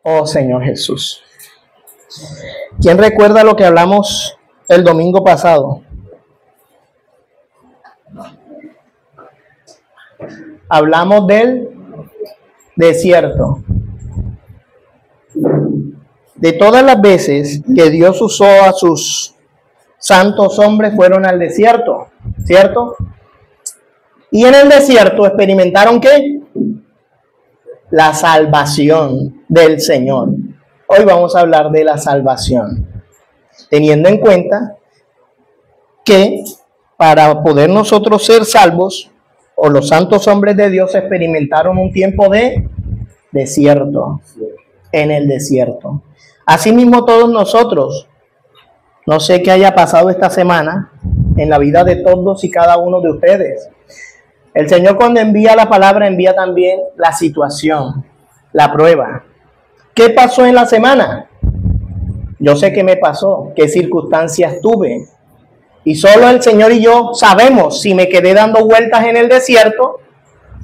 Oh Señor Jesús. ¿Quién recuerda lo que hablamos el domingo pasado? Hablamos del desierto. De todas las veces que Dios usó a sus santos hombres fueron al desierto, ¿cierto? Y en el desierto experimentaron ¿qué? La salvación del Señor. Hoy vamos a hablar de la salvación, teniendo en cuenta que para poder nosotros ser salvos, o los santos hombres de Dios experimentaron un tiempo de desierto, en el desierto. Asimismo todos nosotros, no sé qué haya pasado esta semana en la vida de todos y cada uno de ustedes. El Señor cuando envía la palabra envía también la situación, la prueba. ¿Qué pasó en la semana? Yo sé qué me pasó, qué circunstancias tuve. Y solo el Señor y yo sabemos si me quedé dando vueltas en el desierto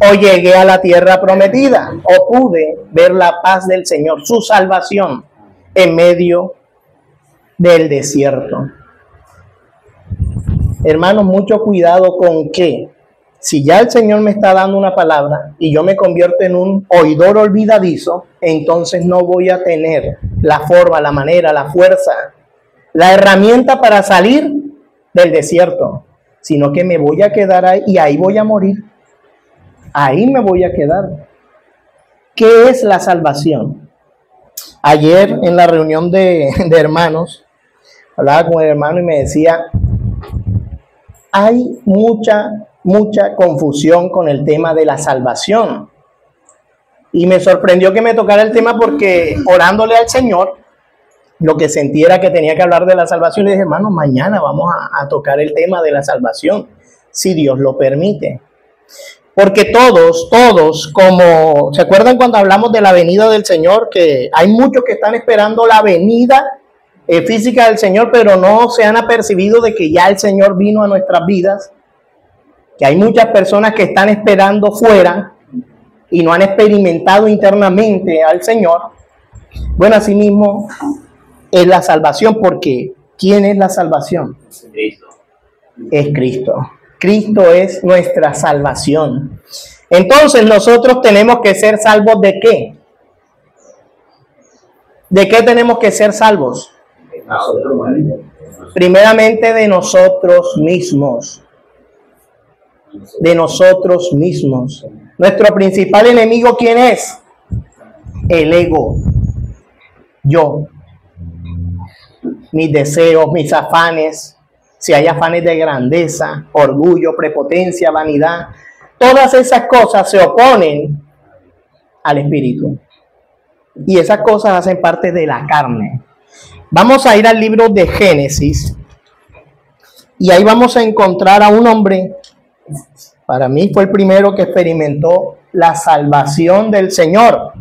o llegué a la tierra prometida o pude ver la paz del Señor, su salvación en medio del desierto. Hermanos, mucho cuidado con que si ya el Señor me está dando una palabra y yo me convierto en un oidor olvidadizo, entonces no voy a tener la forma, la manera, la fuerza, la herramienta para salir del desierto, sino que me voy a quedar ahí y ahí voy a morir. Ahí me voy a quedar. ¿Qué es la salvación? Ayer en la reunión de hermanos, hablaba con el hermano y me decía, hay mucha confusión con el tema de la salvación. Y me sorprendió que me tocara el tema porque orándole al Señor, lo que sentí era que tenía que hablar de la salvación. Y dije, hermano, mañana vamos a tocar el tema de la salvación, si Dios lo permite. Porque todos, como, ¿se acuerdan cuando hablamos de la venida del Señor? Que hay muchos que están esperando la venida física del Señor, pero no se han apercibido de que ya el Señor vino a nuestras vidas. Que hay muchas personas que están esperando fuera y no han experimentado internamente al Señor. Bueno, así mismo es la salvación, porque ¿quién es la salvación? Cristo. Es Cristo. Cristo es nuestra salvación. Entonces nosotros tenemos que ser salvos ¿de qué? ¿De qué tenemos que ser salvos? Primeramente de nosotros mismos. De nosotros mismos. Nuestro principal enemigo, ¿quién es? El ego. Yo. Mis deseos, mis afanes. Si hay afanes de grandeza, orgullo, prepotencia, vanidad, todas esas cosas se oponen al espíritu. Y esas cosas hacen parte de la carne. Vamos a ir al libro de Génesis. Y ahí vamos a encontrar a un hombre. Para mí fue el primero que experimentó la salvación del Señor.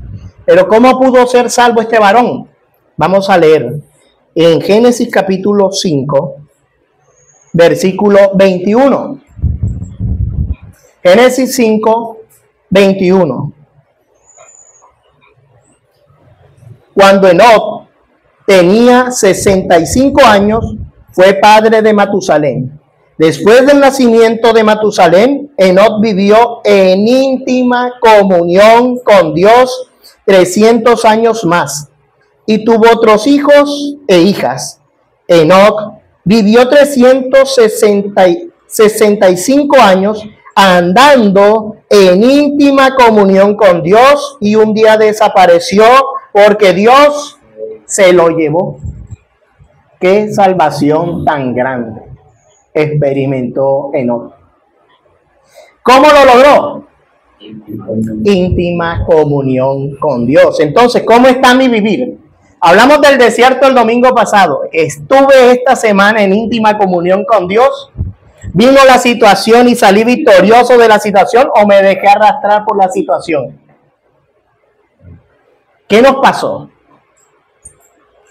Pero ¿cómo pudo ser salvo este varón? Vamos a leer en Génesis capítulo 5, versículo 21. Génesis 5, 21. Cuando Enoc tenía 65 años, fue padre de Matusalén. Después del nacimiento de Matusalén, Enoc vivió en íntima comunión con Dios 300 años más y tuvo otros hijos e hijas. Enoc vivió 365 años andando en íntima comunión con Dios y un día desapareció porque Dios se lo llevó. ¡Qué salvación tan grande experimentó Enoc! ¿Cómo lo logró? Íntima comunión con Dios. Entonces, ¿cómo está mi vivir? Hablamos del desierto el domingo pasado. ¿Estuve esta semana en íntima comunión con Dios? ¿Vino la situación y salí victorioso de la situación o me dejé arrastrar por la situación? ¿Qué nos pasó?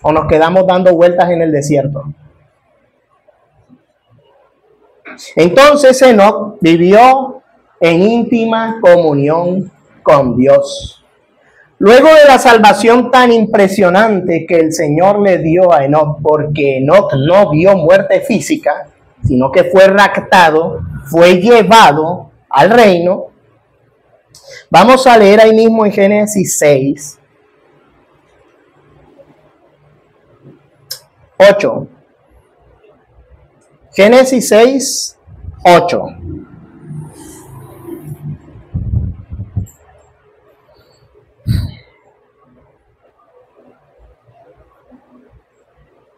¿O nos quedamos dando vueltas en el desierto? Entonces Enoc vivió en íntima comunión con Dios. Luego de la salvación tan impresionante que el Señor le dio a Enoc, porque Enoc no vio muerte física, sino que fue raptado, fue llevado al reino. Vamos a leer ahí mismo en Génesis 6, 8. Génesis 6, 8.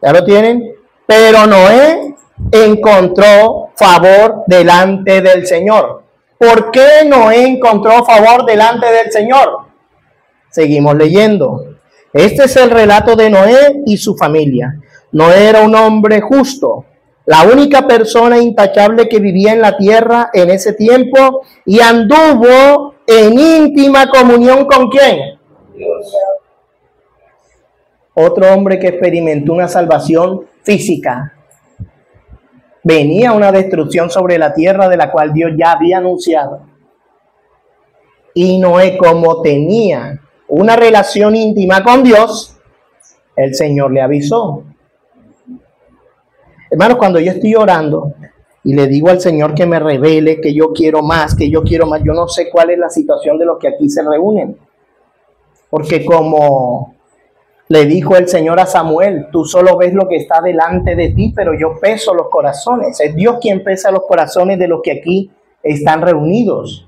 ¿Ya lo tienen? Pero Noé encontró favor delante del Señor. ¿Por qué Noé encontró favor delante del Señor? Seguimos leyendo. Este es el relato de Noé y su familia. Noé era un hombre justo, la única persona intachable que vivía en la tierra en ese tiempo, y anduvo en íntima comunión ¿con quién? Dios. Otro hombre que experimentó una salvación física. Venía una destrucción sobre la tierra de la cual Dios ya había anunciado. Y Noé, como tenía una relación íntima con Dios, el Señor le avisó. Hermanos, cuando yo estoy orando y le digo al Señor que me revele, que yo quiero más, yo no sé cuál es la situación de los que aquí se reúnen. Porque como le dijo el Señor a Samuel, tú solo ves lo que está delante de ti, pero yo peso los corazones. Es Dios quien pesa los corazones de los que aquí están reunidos.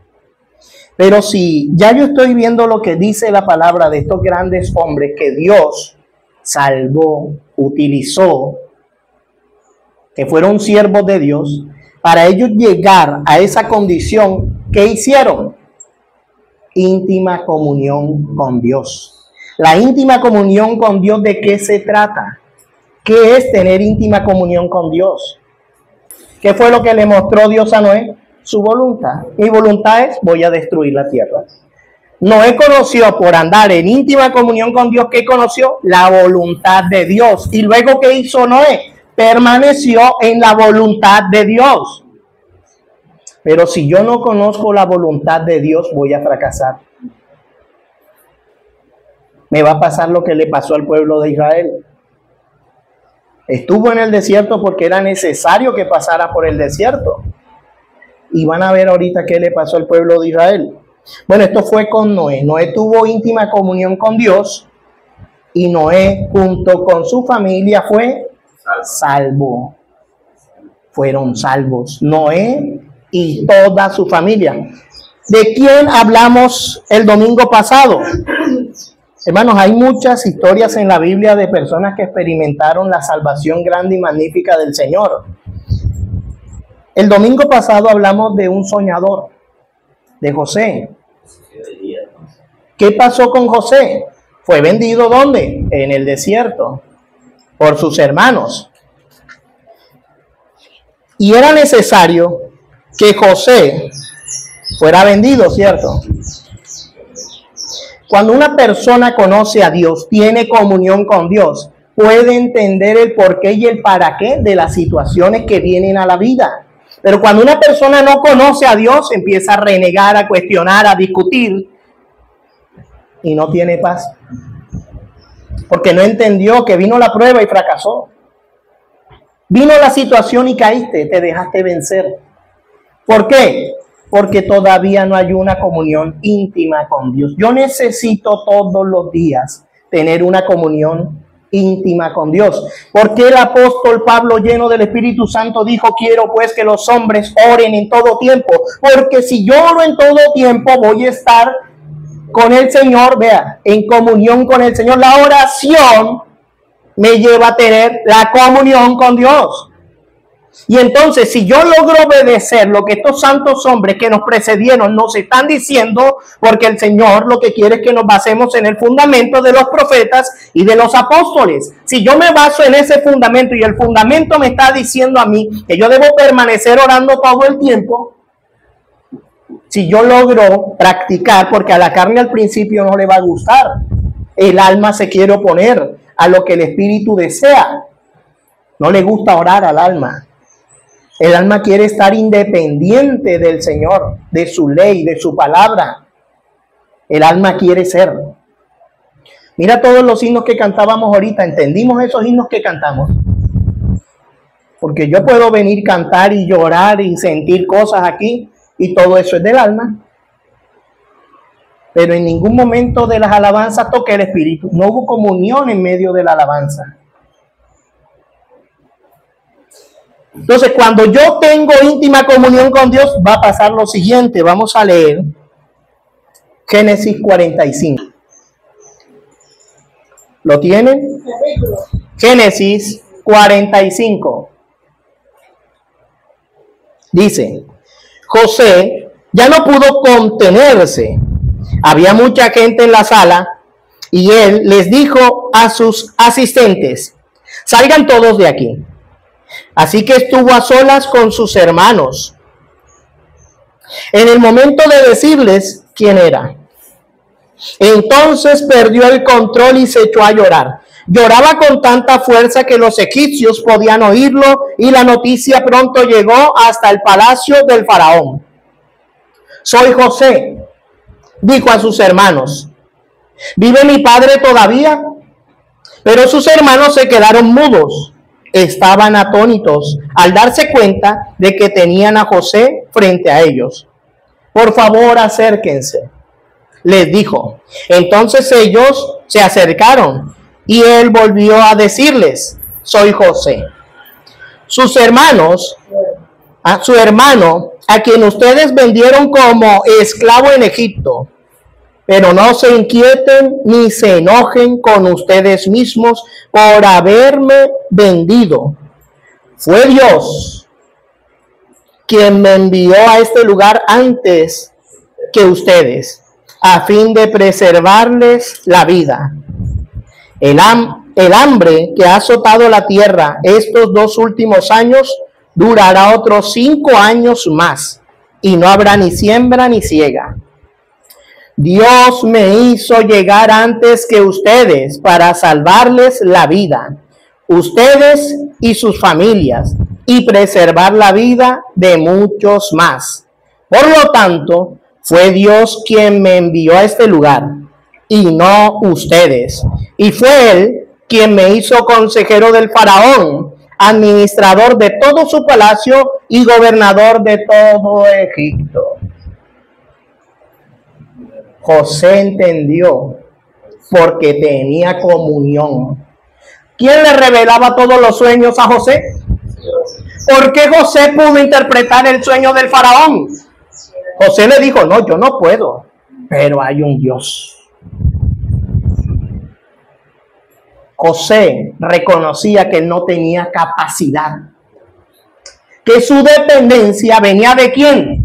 Pero si ya yo estoy viendo lo que dice la palabra de estos grandes hombres que Dios salvó, utilizó, que fueron siervos de Dios, para ellos llegar a esa condición, ¿qué hicieron? Íntima comunión con Dios. La íntima comunión con Dios, ¿de qué se trata? ¿Qué es tener íntima comunión con Dios? ¿Qué fue lo que le mostró Dios a Noé? Su voluntad. Mi voluntad es, voy a destruir la tierra. Noé conoció por andar en íntima comunión con Dios, ¿qué conoció? La voluntad de Dios. Y luego, ¿qué hizo Noé? Permaneció en la voluntad de Dios. Pero si yo no conozco la voluntad de Dios, voy a fracasar. Me va a pasar lo que le pasó al pueblo de Israel. Estuvo en el desierto porque era necesario que pasara por el desierto. Y van a ver ahorita qué le pasó al pueblo de Israel. Bueno, esto fue con Noé. Noé tuvo íntima comunión con Dios y Noé junto con su familia fue salvo. Fueron salvos. Noé y toda su familia. ¿De quién hablamos el domingo pasado? Hermanos, hay muchas historias en la Biblia de personas que experimentaron la salvación grande y magnífica del Señor. El domingo pasado hablamos de un soñador, de José. ¿Qué pasó con José? Fue vendido ¿dónde? En el desierto, por sus hermanos. Y era necesario que José fuera vendido, ¿cierto? Cuando una persona conoce a Dios, tiene comunión con Dios, puede entender el porqué y el para qué de las situaciones que vienen a la vida. Pero cuando una persona no conoce a Dios, empieza a renegar, a cuestionar, a discutir y no tiene paz. Porque no entendió que vino la prueba y fracasó. Vino la situación y caíste, te dejaste vencer. ¿Por qué? Porque todavía no hay una comunión íntima con Dios. Yo necesito todos los días tener una comunión íntima con Dios. Porque el apóstol Pablo, lleno del Espíritu Santo, dijo, quiero pues que los hombres oren en todo tiempo. Porque si yo oro en todo tiempo, voy a estar con el Señor, vea, en comunión con el Señor. La oración me lleva a tener la comunión con Dios. Y entonces, si yo logro obedecer lo que estos santos hombres que nos precedieron nos están diciendo, porque el Señor lo que quiere es que nos basemos en el fundamento de los profetas y de los apóstoles. Si yo me baso en ese fundamento y el fundamento me está diciendo a mí que yo debo permanecer orando todo el tiempo, si yo logro practicar, porque a la carne al principio no le va a gustar, el alma se quiere oponer a lo que el espíritu desea. No le gusta orar al alma. El alma quiere estar independiente del Señor, de su ley, de su palabra. El alma quiere ser. Mira todos los himnos que cantábamos ahorita. ¿Entendimos esos himnos que cantamos? Porque yo puedo venir a cantar y llorar y sentir cosas aquí y todo eso es del alma. Pero en ningún momento de las alabanzas toqué el espíritu. No hubo comunión en medio de la alabanza. Entonces, cuando yo tengo íntima comunión con Dios, va a pasar lo siguiente. Vamos a leer Génesis 45. ¿Lo tienen? Génesis 45. Dice, José ya no pudo contenerse. Había mucha gente en la sala y él les dijo a sus asistentes, salgan todos de aquí. Así que estuvo a solas con sus hermanos. En el momento de decirles quién era, entonces perdió el control y se echó a llorar. Lloraba con tanta fuerza que los egipcios podían oírlo y la noticia pronto llegó hasta el palacio del faraón. Soy José, dijo a sus hermanos. ¿Vive mi padre todavía? Pero sus hermanos se quedaron mudos. Estaban atónitos al darse cuenta de que tenían a José frente a ellos. Por favor, acérquense, les dijo. Entonces ellos se acercaron y él volvió a decirles, soy José. Su hermano, a quien ustedes vendieron como esclavo en Egipto. Pero no se inquieten ni se enojen con ustedes mismos por haberme vendido. Fue Dios quien me envió a este lugar antes que ustedes, a fin de preservarles la vida. El hambre que ha azotado la tierra estos 2 últimos años durará otros 5 años más, y no habrá ni siembra ni siega. Dios me hizo llegar antes que ustedes para salvarles la vida, ustedes y sus familias, y preservar la vida de muchos más. Por lo tanto, fue Dios quien me envió a este lugar, y no ustedes. Y fue Él quien me hizo consejero del faraón, administrador de todo su palacio y gobernador de todo Egipto. José entendió porque tenía comunión. ¿Quién le revelaba todos los sueños a José? ¿Por qué José pudo interpretar el sueño del faraón? José le dijo, no, yo no puedo, pero hay un Dios. José reconocía que él no tenía capacidad, que su dependencia venía ¿de quién?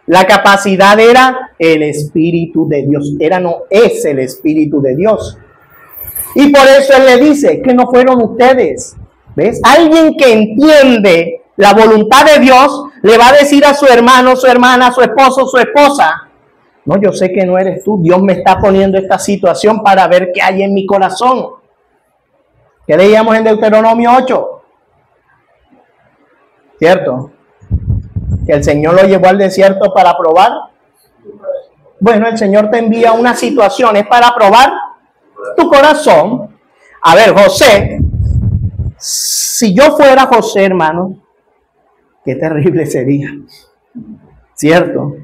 La capacidad era el Espíritu de Dios. Es el Espíritu de Dios. Y por eso él le dice que no fueron ustedes. ¿Ves? Alguien que entiende la voluntad de Dios le va a decir a su hermano, su hermana, su esposo, su esposa, no, yo sé que no eres tú. Dios me está poniendo esta situación para ver qué hay en mi corazón. ¿Qué leíamos en Deuteronomio 8? ¿Cierto? Que el Señor lo llevó al desierto para probar. Bueno, el Señor te envía unas situaciones para probar tu corazón. A ver, José, si yo fuera José, hermano, qué terrible sería. ¿Cierto?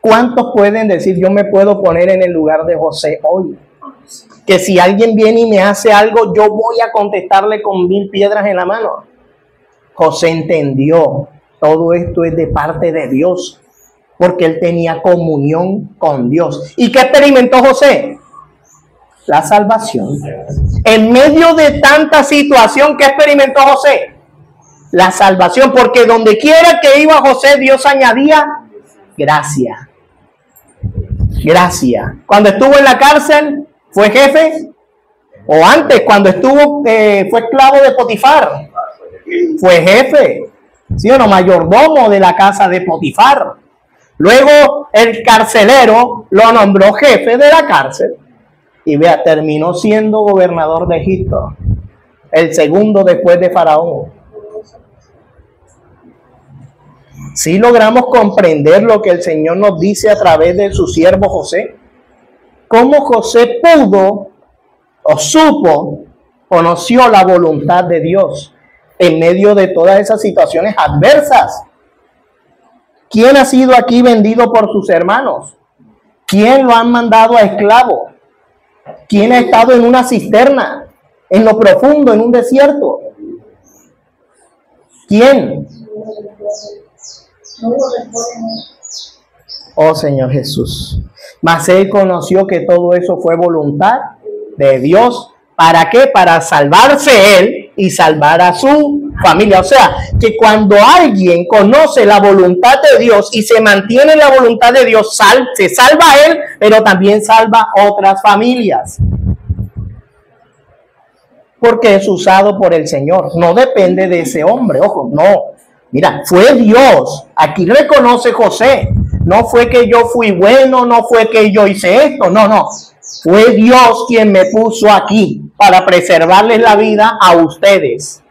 ¿Cuántos pueden decir, yo me puedo poner en el lugar de José hoy? Que si alguien viene y me hace algo, yo voy a contestarle con 1000 piedras en la mano. José entendió. Todo esto es de parte de Dios, porque él tenía comunión con Dios. ¿Y qué experimentó José? La salvación. En medio de tanta situación, ¿qué experimentó José? La salvación, porque donde quiera que iba José, Dios añadía gracia. Gracia. Cuando estuvo en la cárcel, ¿fue jefe? O antes, cuando estuvo, fue esclavo de Potifar, fue jefe. ¿Sí o no? Mayordomo de la casa de Potifar. Luego el carcelero lo nombró jefe de la cárcel. Y vea, terminó siendo gobernador de Egipto. El segundo después de Faraón. ¿Sí logramos comprender lo que el Señor nos dice a través de su siervo José? cómo José pudo o supo, conoció la voluntad de Dios en medio de todas esas situaciones adversas. ¿Quién ha sido aquí vendido por sus hermanos? ¿Quién lo han mandado a esclavo? ¿Quién ha estado en una cisterna, en lo profundo, en un desierto? ¿Quién? Oh Señor Jesús. Mas él conoció que todo eso fue voluntad de Dios. ¿Para qué? Para salvarse él y salvar a su familia. O sea, que cuando alguien conoce la voluntad de Dios y se mantiene en la voluntad de Dios, se salva a él, pero también salva a otras familias. Porque es usado por el Señor. No depende de ese hombre. Ojo, no. Mira, fue Dios. Aquí reconoce José. No fue que yo fui bueno, no fue que yo hice esto. No, no. Fue Dios quien me puso aquí para preservarles la vida a ustedes.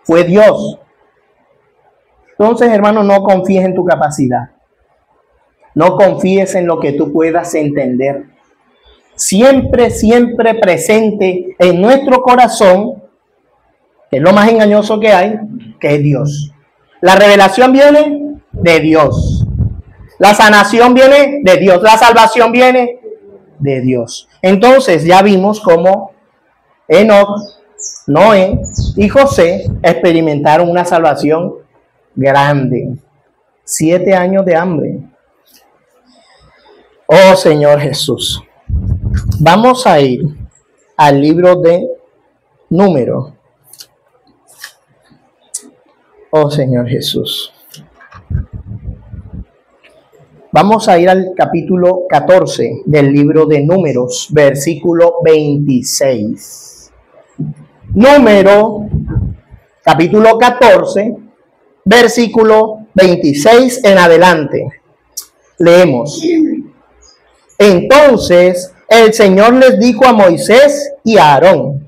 Fue Dios. Entonces, hermano, no confíes en tu capacidad. No confíes en lo que tú puedas entender. Siempre, siempre presente en nuestro corazón, que es lo más engañoso que hay, que es Dios. La revelación viene de Dios. La sanación viene de Dios. La salvación viene de Dios. Entonces ya vimos cómo Enoc, Noé y José experimentaron una salvación grande. 7 años de hambre. Oh Señor Jesús. Vamos a ir al libro de Números. Oh Señor Jesús. Vamos a ir al capítulo 14 del libro de Números, versículo 26. Número, capítulo 14, versículo 26 en adelante. Leemos. Entonces el Señor les dijo a Moisés y a Aarón: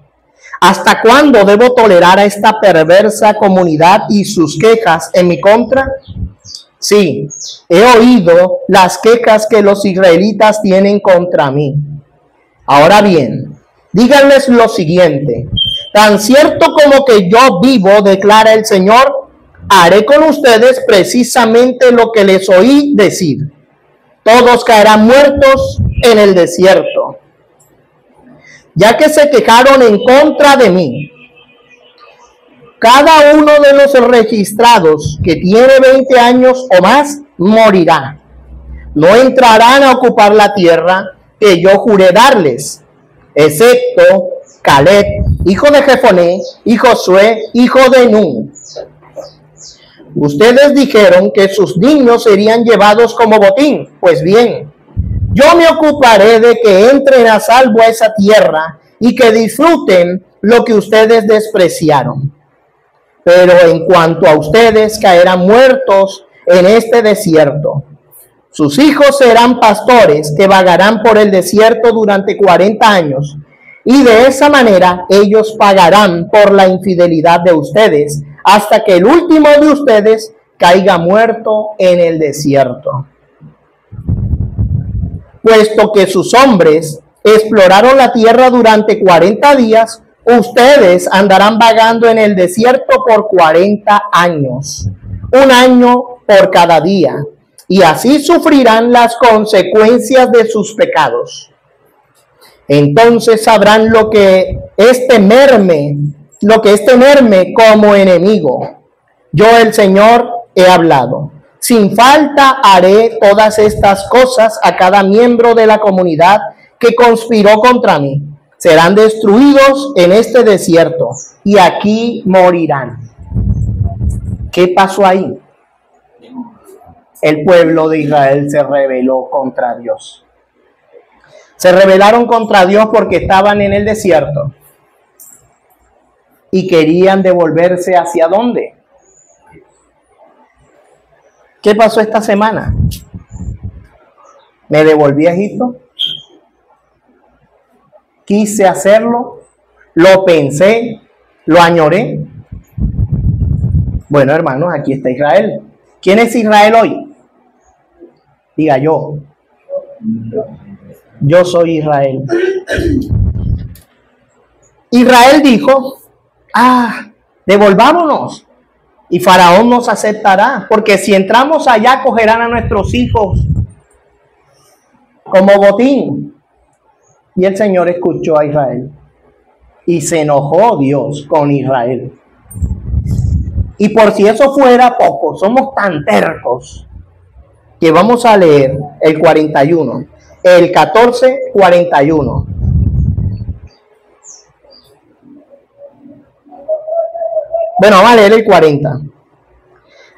¿hasta cuándo debo tolerar a esta perversa comunidad y sus quejas en mi contra? Sí, he oído las quejas que los israelitas tienen contra mí. Ahora bien, díganles lo siguiente: tan cierto como que yo vivo, declara el Señor, haré con ustedes precisamente lo que les oí decir. Todos caerán muertos en el desierto, ya que se quejaron en contra de mí. Cada uno de los registrados que tiene 20 años o más morirá. No entrarán a ocupar la tierra que yo juré darles, excepto Caleb, hijo de Jefoné, y Josué, hijo de Nun. Ustedes dijeron que sus niños serían llevados como botín. Pues bien, yo me ocuparé de que entren a salvo a esa tierra y que disfruten lo que ustedes despreciaron. Pero en cuanto a ustedes, caerán muertos en este desierto. Sus hijos serán pastores que vagarán por el desierto durante 40 años. Y de esa manera ellos pagarán por la infidelidad de ustedes, hasta que el último de ustedes caiga muerto en el desierto. Puesto que sus hombres exploraron la tierra durante 40 días, ustedes andarán vagando en el desierto por 40 años, 1 año por cada día, y así sufrirán las consecuencias de sus pecados. Entonces sabrán lo que es temerme como enemigo. Yo, el Señor, he hablado. Sin falta haré todas estas cosas a cada miembro de la comunidad que conspiró contra mí. Serán destruidos en este desierto y aquí morirán. ¿Qué pasó ahí? El pueblo de Israel se rebeló contra Dios. Se rebelaron contra Dios porque estaban en el desierto y querían devolverse ¿hacia dónde? ¿Qué pasó esta semana? ¿Me devolví a Egipto? Quise hacerlo, lo pensé, lo añoré. Bueno, hermanos, aquí está Israel. ¿Quién es Israel hoy? Diga yo. yo soy Israel. Israel dijo, devolvámonos y Faraón nos aceptará, porque si entramos allá cogerán a nuestros hijos como botín. Y el Señor escuchó a Israel y se enojó Dios con Israel. Y por si eso fuera poco, somos tan tercos que vamos a leer el 41, el 14:41. Bueno, vamos a leer el 40.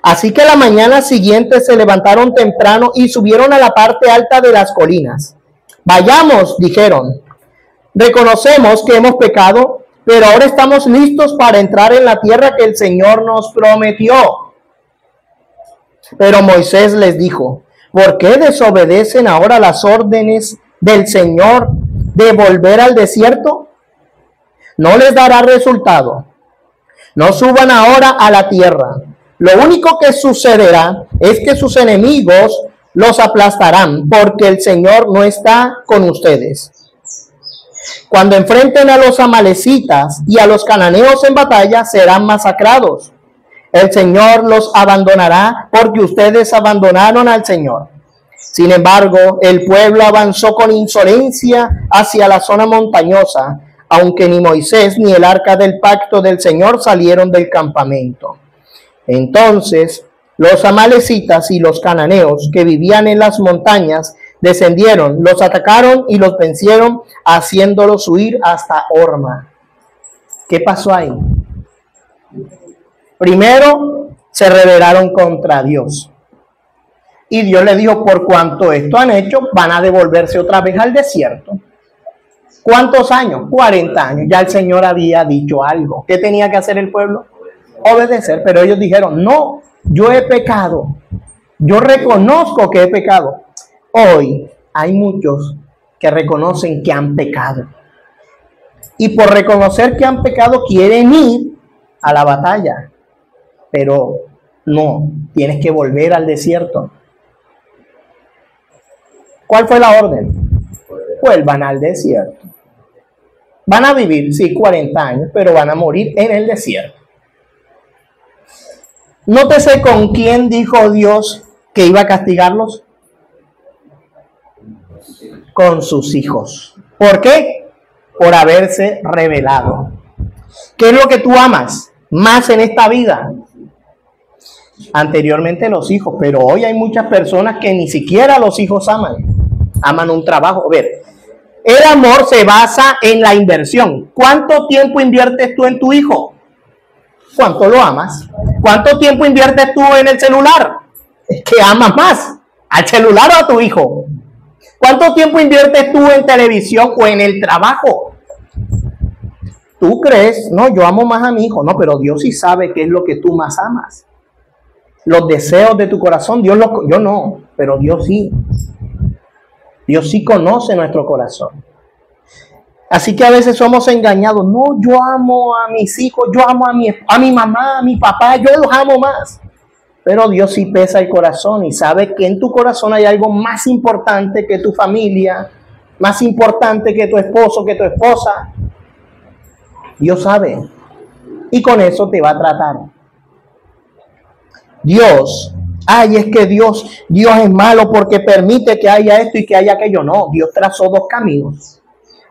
Así que la mañana siguiente se levantaron temprano y subieron a la parte alta de las colinas. Vayamos, dijeron. Reconocemos que hemos pecado, pero ahora estamos listos para entrar en la tierra que el Señor nos prometió. Pero Moisés les dijo, ¿por qué desobedecen ahora las órdenes del Señor de volver al desierto? No les dará resultado. No suban ahora a la tierra. Lo único que sucederá es que sus enemigos los aplastarán, porque el Señor no está con ustedes. Cuando enfrenten a los amalecitas y a los cananeos en batalla, serán masacrados. El Señor los abandonará porque ustedes abandonaron al Señor. Sin embargo, el pueblo avanzó con insolencia hacia la zona montañosa, aunque ni Moisés ni el arca del pacto del Señor salieron del campamento. Entonces, los amalecitas y los cananeos que vivían en las montañas descendieron, los atacaron y los vencieron, haciéndolos huir hasta Horma. ¿Qué pasó ahí? Primero, se rebelaron contra Dios. Y Dios le dijo, por cuanto esto han hecho, van a devolverse otra vez al desierto. ¿Cuántos años? 40 años. Ya el Señor había dicho algo. ¿Qué tenía que hacer el pueblo? Obedecer. Pero ellos dijeron, no, yo he pecado. Yo reconozco que he pecado. Hoy hay muchos que reconocen que han pecado. Y por reconocer que han pecado quieren ir a la batalla. Pero no, tienes que volver al desierto. ¿Cuál fue la orden? Vuelvan al desierto. Van a vivir, sí, 40 años, pero van a morir en el desierto. Nótese con quién dijo Dios que iba a castigarlos. Con sus hijos. ¿Por qué? Por haberse rebelado. ¿Qué es lo que tú amas más en esta vida? Anteriormente los hijos, pero hoy hay muchas personas que ni siquiera los hijos aman. Aman un trabajo. A ver, el amor se basa en la inversión. ¿Cuánto tiempo inviertes tú en tu hijo? ¿Cuánto lo amas? ¿Cuánto tiempo inviertes tú en el celular? Es que amas más al celular o a tu hijo. ¿Cuánto tiempo inviertes tú en televisión o en el trabajo? ¿Tú crees? No, yo amo más a mi hijo. No, pero Dios sí sabe qué es lo que tú más amas. Los deseos de tu corazón, yo no, pero Dios sí. Dios sí conoce nuestro corazón. Así que a veces somos engañados. No, yo amo a mis hijos, yo amo a mi mamá, a mi papá, yo los amo más. Pero Dios sí pesa el corazón y sabe que en tu corazón hay algo más importante que tu familia, más importante que tu esposo, que tu esposa. Dios sabe. Y con eso te va a tratar. Dios, es que Dios es malo porque permite que haya esto y que haya aquello. No, Dios trazó dos caminos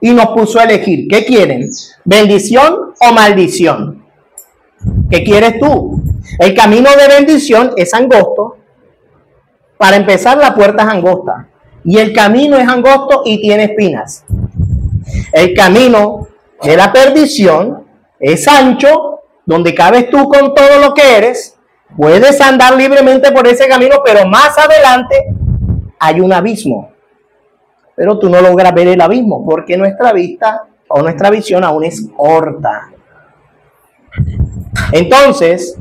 y nos puso a elegir. ¿Qué quieren? ¿Bendición o maldición? ¿Qué quieres tú? El camino de bendición es angosto. Para empezar, la puerta es angosta. Y el camino es angosto y tiene espinas. El camino de la perdición es ancho, donde cabes tú con todo lo que eres. Puedes andar libremente por ese camino, pero más adelante hay un abismo. Pero tú no logras ver el abismo, porque nuestra vista o nuestra visión aún es corta. Entonces,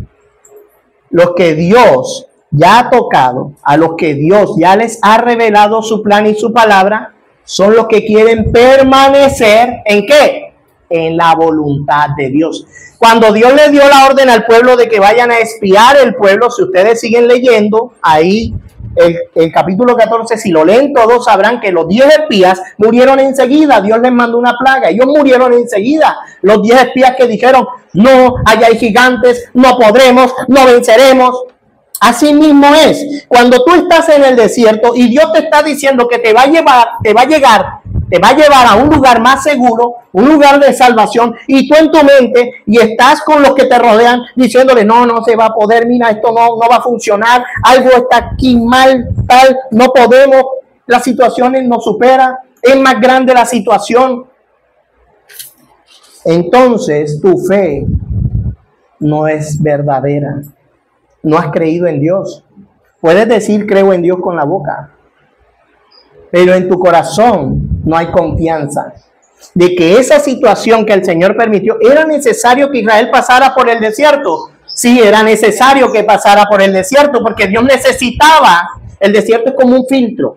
los que Dios ya ha tocado, a los que Dios ya les ha revelado su plan y su palabra, son los que quieren permanecer ¿en qué? En la voluntad de Dios. Cuando Dios le dio la orden al pueblo de que vayan a espiar el pueblo, si ustedes siguen leyendo ahí el capítulo 14, si lo leen todos, sabrán que los 10 espías murieron enseguida. Dios les mandó una plaga. Ellos murieron enseguida. Los 10 espías que dijeron, no, allá hay gigantes, no podremos, no venceremos. Así mismo es. Cuando tú estás en el desierto y Dios te está diciendo que te va a llevar a un lugar más seguro, un lugar de salvación, y tú en tu mente y estás con los que te rodean diciéndole, no se va a poder, mira, esto no va a funcionar, algo está aquí mal, tal, no podemos, la situación nos supera, es más grande la situación. Entonces tu fe no es verdadera. No has creído en Dios. Puedes decir creo en Dios con la boca, pero en tu corazón no hay confianza de que esa situación que el Señor permitió, ¿era necesario que Israel pasara por el desierto? Sí, era necesario que pasara por el desierto, porque Dios necesitaba, el desierto es como un filtro.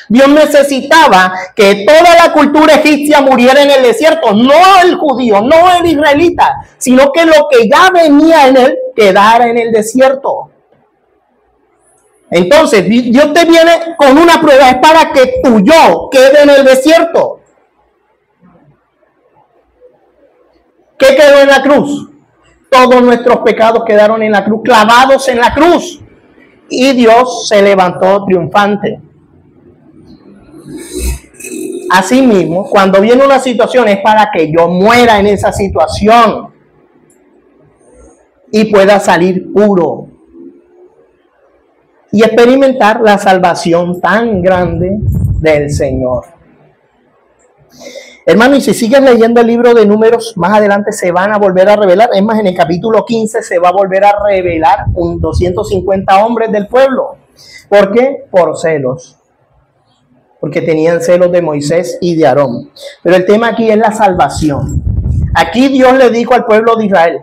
Dios necesitaba que toda la cultura egipcia muriera en el desierto, no el judío, no el israelita, sino que lo que ya venía en él quedara en el desierto. Entonces, Dios te viene con una prueba, es para que tu yo quede en el desierto. ¿Qué quedó en la cruz? Todos nuestros pecados quedaron en la cruz, clavados en la cruz. Y Dios se levantó triunfante. Asimismo, cuando viene una situación es para que yo muera en esa situación y pueda salir puro y experimentar la salvación tan grande del Señor. Hermano, y si sigues leyendo el libro de Números, más adelante se van a volver a revelar. Es más, en el capítulo 15 se va a volver a revelar 250 hombres del pueblo. ¿Por qué? Por celos. Porque tenían celos de Moisés y de Aarón. Pero el tema aquí es la salvación. Aquí Dios le dijo al pueblo de Israel,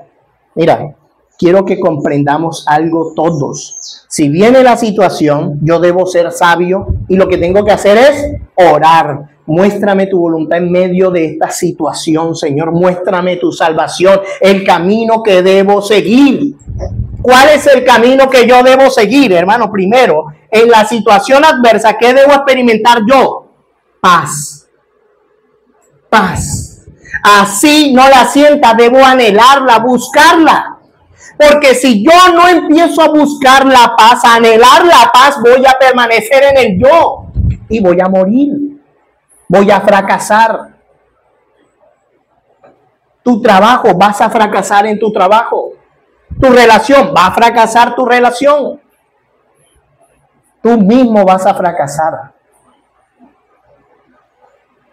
mira, quiero que comprendamos algo todos. Si viene la situación, yo debo ser sabio y lo que tengo que hacer es orar. Muéstrame tu voluntad en medio de esta situación, Señor. Muéstrame tu salvación, el camino que debo seguir. ¿Cuál es el camino que yo debo seguir, hermano? Primero, en la situación adversa, ¿qué debo experimentar yo? Paz. Paz. Así no la sienta, debo anhelarla, buscarla. Porque si yo no empiezo a buscar la paz, a anhelar la paz, voy a permanecer en el yo y voy a morir. Voy a fracasar. Tu trabajo, vas a fracasar en tu trabajo. Tu relación, va a fracasar tu relación. Tú mismo vas a fracasar.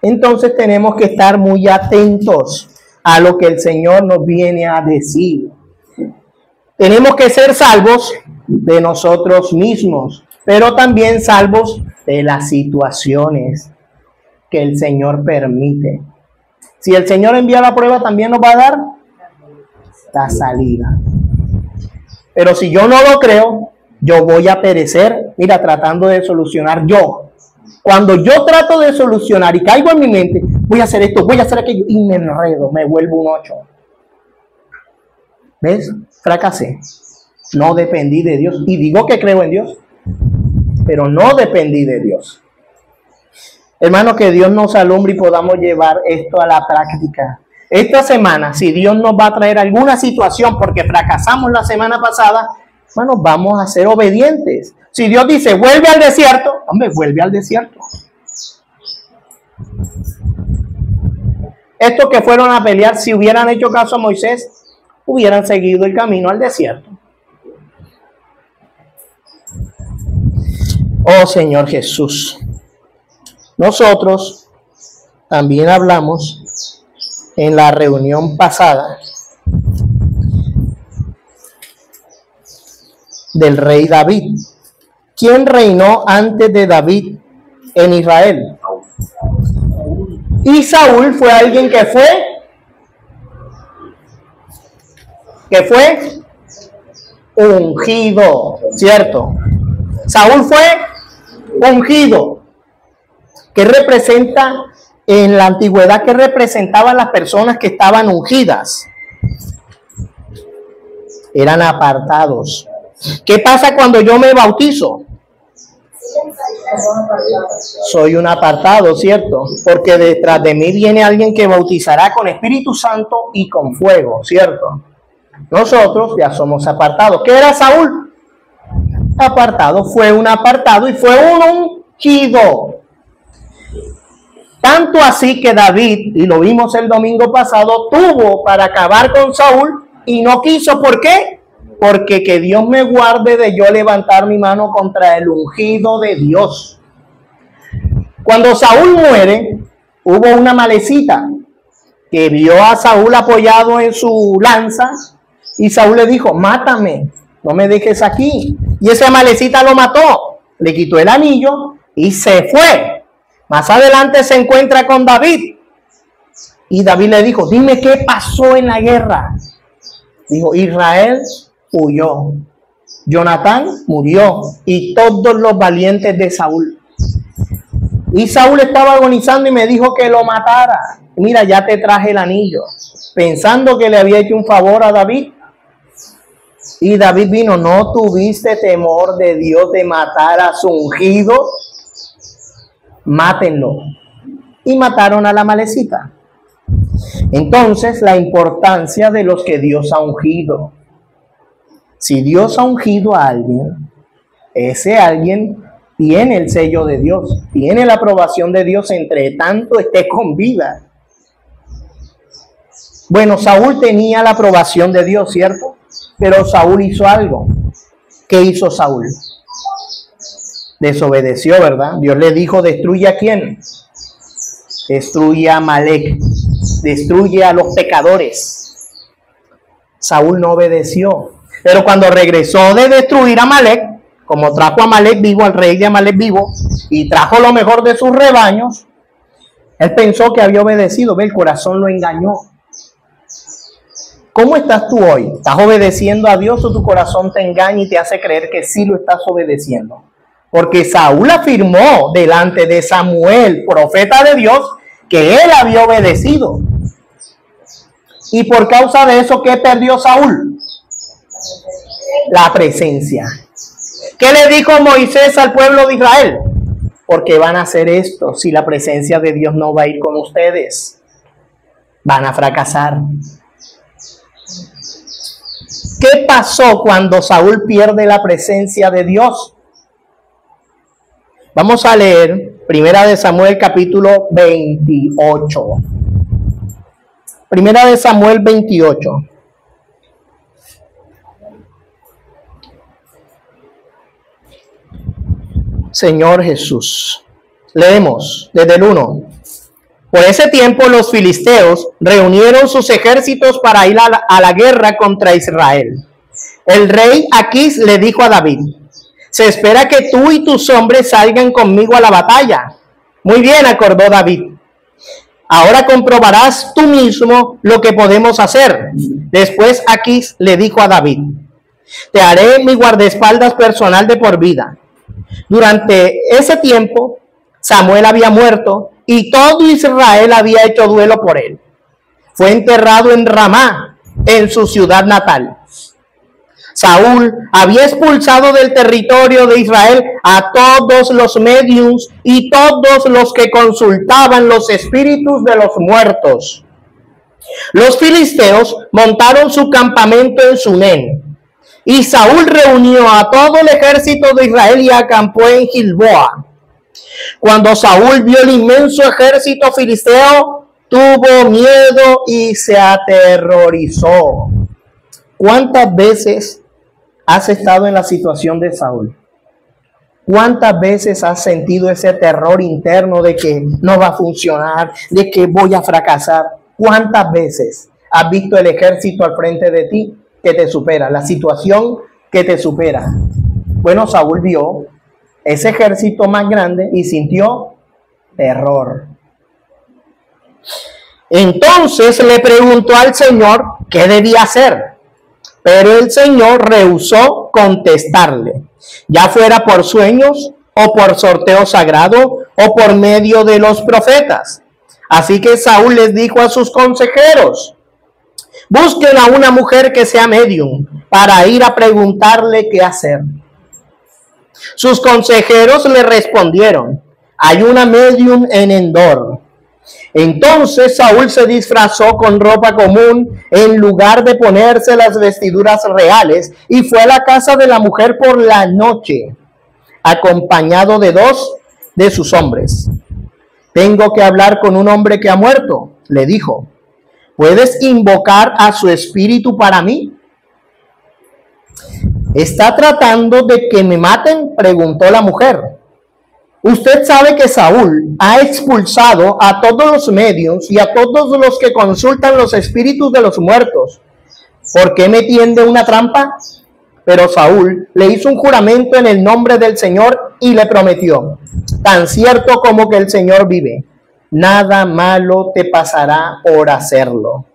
Entonces tenemos que estar muy atentos a lo que el Señor nos viene a decir. Tenemos que ser salvos de nosotros mismos, pero también salvos de las situaciones que el Señor permite. Si el Señor envía la prueba, también nos va a dar la salida. Pero si yo no lo creo, yo voy a perecer, mira, tratando de solucionar yo. Cuando yo trato de solucionar y caigo en mi mente, voy a hacer esto, voy a hacer aquello, y me enredo, me vuelvo un 8. ¿Ves? Fracasé. No dependí de Dios. Y digo que creo en Dios, pero no dependí de Dios. Hermano, que Dios nos alumbre y podamos llevar esto a la práctica. Esta semana, si Dios nos va a traer alguna situación porque fracasamos la semana pasada, bueno, vamos a ser obedientes. Si Dios dice, vuelve al desierto, hombre, vuelve al desierto. Estos que fueron a pelear, si hubieran hecho caso a Moisés, hubieran seguido el camino al desierto. Oh Señor Jesús, nosotros también hablamos en la reunión pasada del rey David. ¿Quién reinó antes de David en Israel? Y Saúl fue alguien que fue ungido, ¿cierto? Saúl fue ungido, que representa en la antigüedad, que representaban las personas que estaban ungidas. Eran apartados. ¿Qué pasa cuando yo me bautizo? Soy un apartado, ¿cierto? Porque detrás de mí viene alguien que bautizará con Espíritu Santo y con fuego, ¿cierto? Nosotros ya somos apartados. ¿Qué era Saúl? Apartado, fue un apartado y fue un ungido. Tanto así que David, y lo vimos el domingo pasado, tuvo para acabar con Saúl y no quiso. ¿Por qué? Porque que Dios me guarde de yo levantar mi mano contra el ungido de Dios. Cuando Saúl muere, hubo una malecita que vio a Saúl apoyado en su lanza y Saúl le dijo, mátame, no me dejes aquí. Y esa malecita lo mató, le quitó el anillo y se fue. Más adelante se encuentra con David y David le dijo, dime qué pasó en la guerra. Dijo, Israel huyó, Jonatán murió y todos los valientes de Saúl. Y Saúl estaba agonizando y me dijo que lo matara. Mira, ya te traje el anillo, pensando que le había hecho un favor a David. Y David vino, ¿no tuviste temor de Dios de matar a su ungido? Mátenlo. Y mataron a la malecita. Entonces, la importancia de los que Dios ha ungido. Si Dios ha ungido a alguien, ese alguien tiene el sello de Dios, tiene la aprobación de Dios, entre tanto esté con vida. Bueno, Saúl tenía la aprobación de Dios, ¿cierto? Pero Saúl hizo algo. ¿Qué hizo Saúl? Desobedeció, ¿verdad? Dios le dijo, ¿destruye a quién? Destruye a Amalek, destruye a los pecadores. Saúl no obedeció. Pero cuando regresó de destruir a Amalek, como trajo a Amalek vivo, al rey de Amalek vivo, y trajo lo mejor de sus rebaños, él pensó que había obedecido. Ve, el corazón lo engañó. ¿Cómo estás tú hoy? ¿Estás obedeciendo a Dios o tu corazón te engaña y te hace creer que sí lo estás obedeciendo? Porque Saúl afirmó delante de Samuel, profeta de Dios, que él había obedecido. Y por causa de eso, ¿qué perdió Saúl? La presencia. ¿Qué le dijo Moisés al pueblo de Israel? Porque van a hacer esto si la presencia de Dios no va a ir con ustedes. Van a fracasar. ¿Qué pasó cuando Saúl pierde la presencia de Dios? Vamos a leer Primera de Samuel capítulo 28. Primera de Samuel 28. Señor Jesús. Leemos desde el 1. Por ese tiempo los filisteos reunieron sus ejércitos para ir a la guerra contra Israel. El rey Aquís le dijo a David, se espera que tú y tus hombres salgan conmigo a la batalla. Muy bien, acordó David. Ahora comprobarás tú mismo lo que podemos hacer. Después Aquís le dijo a David, te haré mi guardaespaldas personal de por vida. Durante ese tiempo, Samuel había muerto y todo Israel había hecho duelo por él. Fue enterrado en Ramá, en su ciudad natal. Saúl había expulsado del territorio de Israel a todos los médiums y todos los que consultaban los espíritus de los muertos. Los filisteos montaron su campamento en Sunem, y Saúl reunió a todo el ejército de Israel y acampó en Gilboa. Cuando Saúl vio el inmenso ejército filisteo, tuvo miedo y se aterrorizó. ¿Cuántas veces has estado en la situación de Saúl? ¿Cuántas veces has sentido ese terror interno de que no va a funcionar, de que voy a fracasar? ¿Cuántas veces has visto el ejército al frente de ti que te supera, la situación que te supera? Bueno, Saúl vio ese ejército más grande y sintió terror. Entonces le preguntó al Señor qué debía hacer, pero el Señor rehusó contestarle, ya fuera por sueños o por sorteo sagrado o por medio de los profetas. Así que Saúl les dijo a sus consejeros, busquen a una mujer que sea medium para ir a preguntarle qué hacer. Sus consejeros le respondieron: hay una medium en Endor. Entonces Saúl se disfrazó con ropa común en lugar de ponerse las vestiduras reales y fue a la casa de la mujer por la noche, acompañado de 2 de sus hombres. Tengo que hablar con un hombre que ha muerto, le dijo. ¿Puedes invocar a su espíritu para mí? ¿Está tratando de que me maten?, preguntó la mujer. Usted sabe que Saúl ha expulsado a todos los medios y a todos los que consultan los espíritus de los muertos. ¿Por qué me tiende una trampa? Pero Saúl le hizo un juramento en el nombre del Señor y le prometió: tan cierto como que el Señor vive, nada malo te pasará por hacerlo.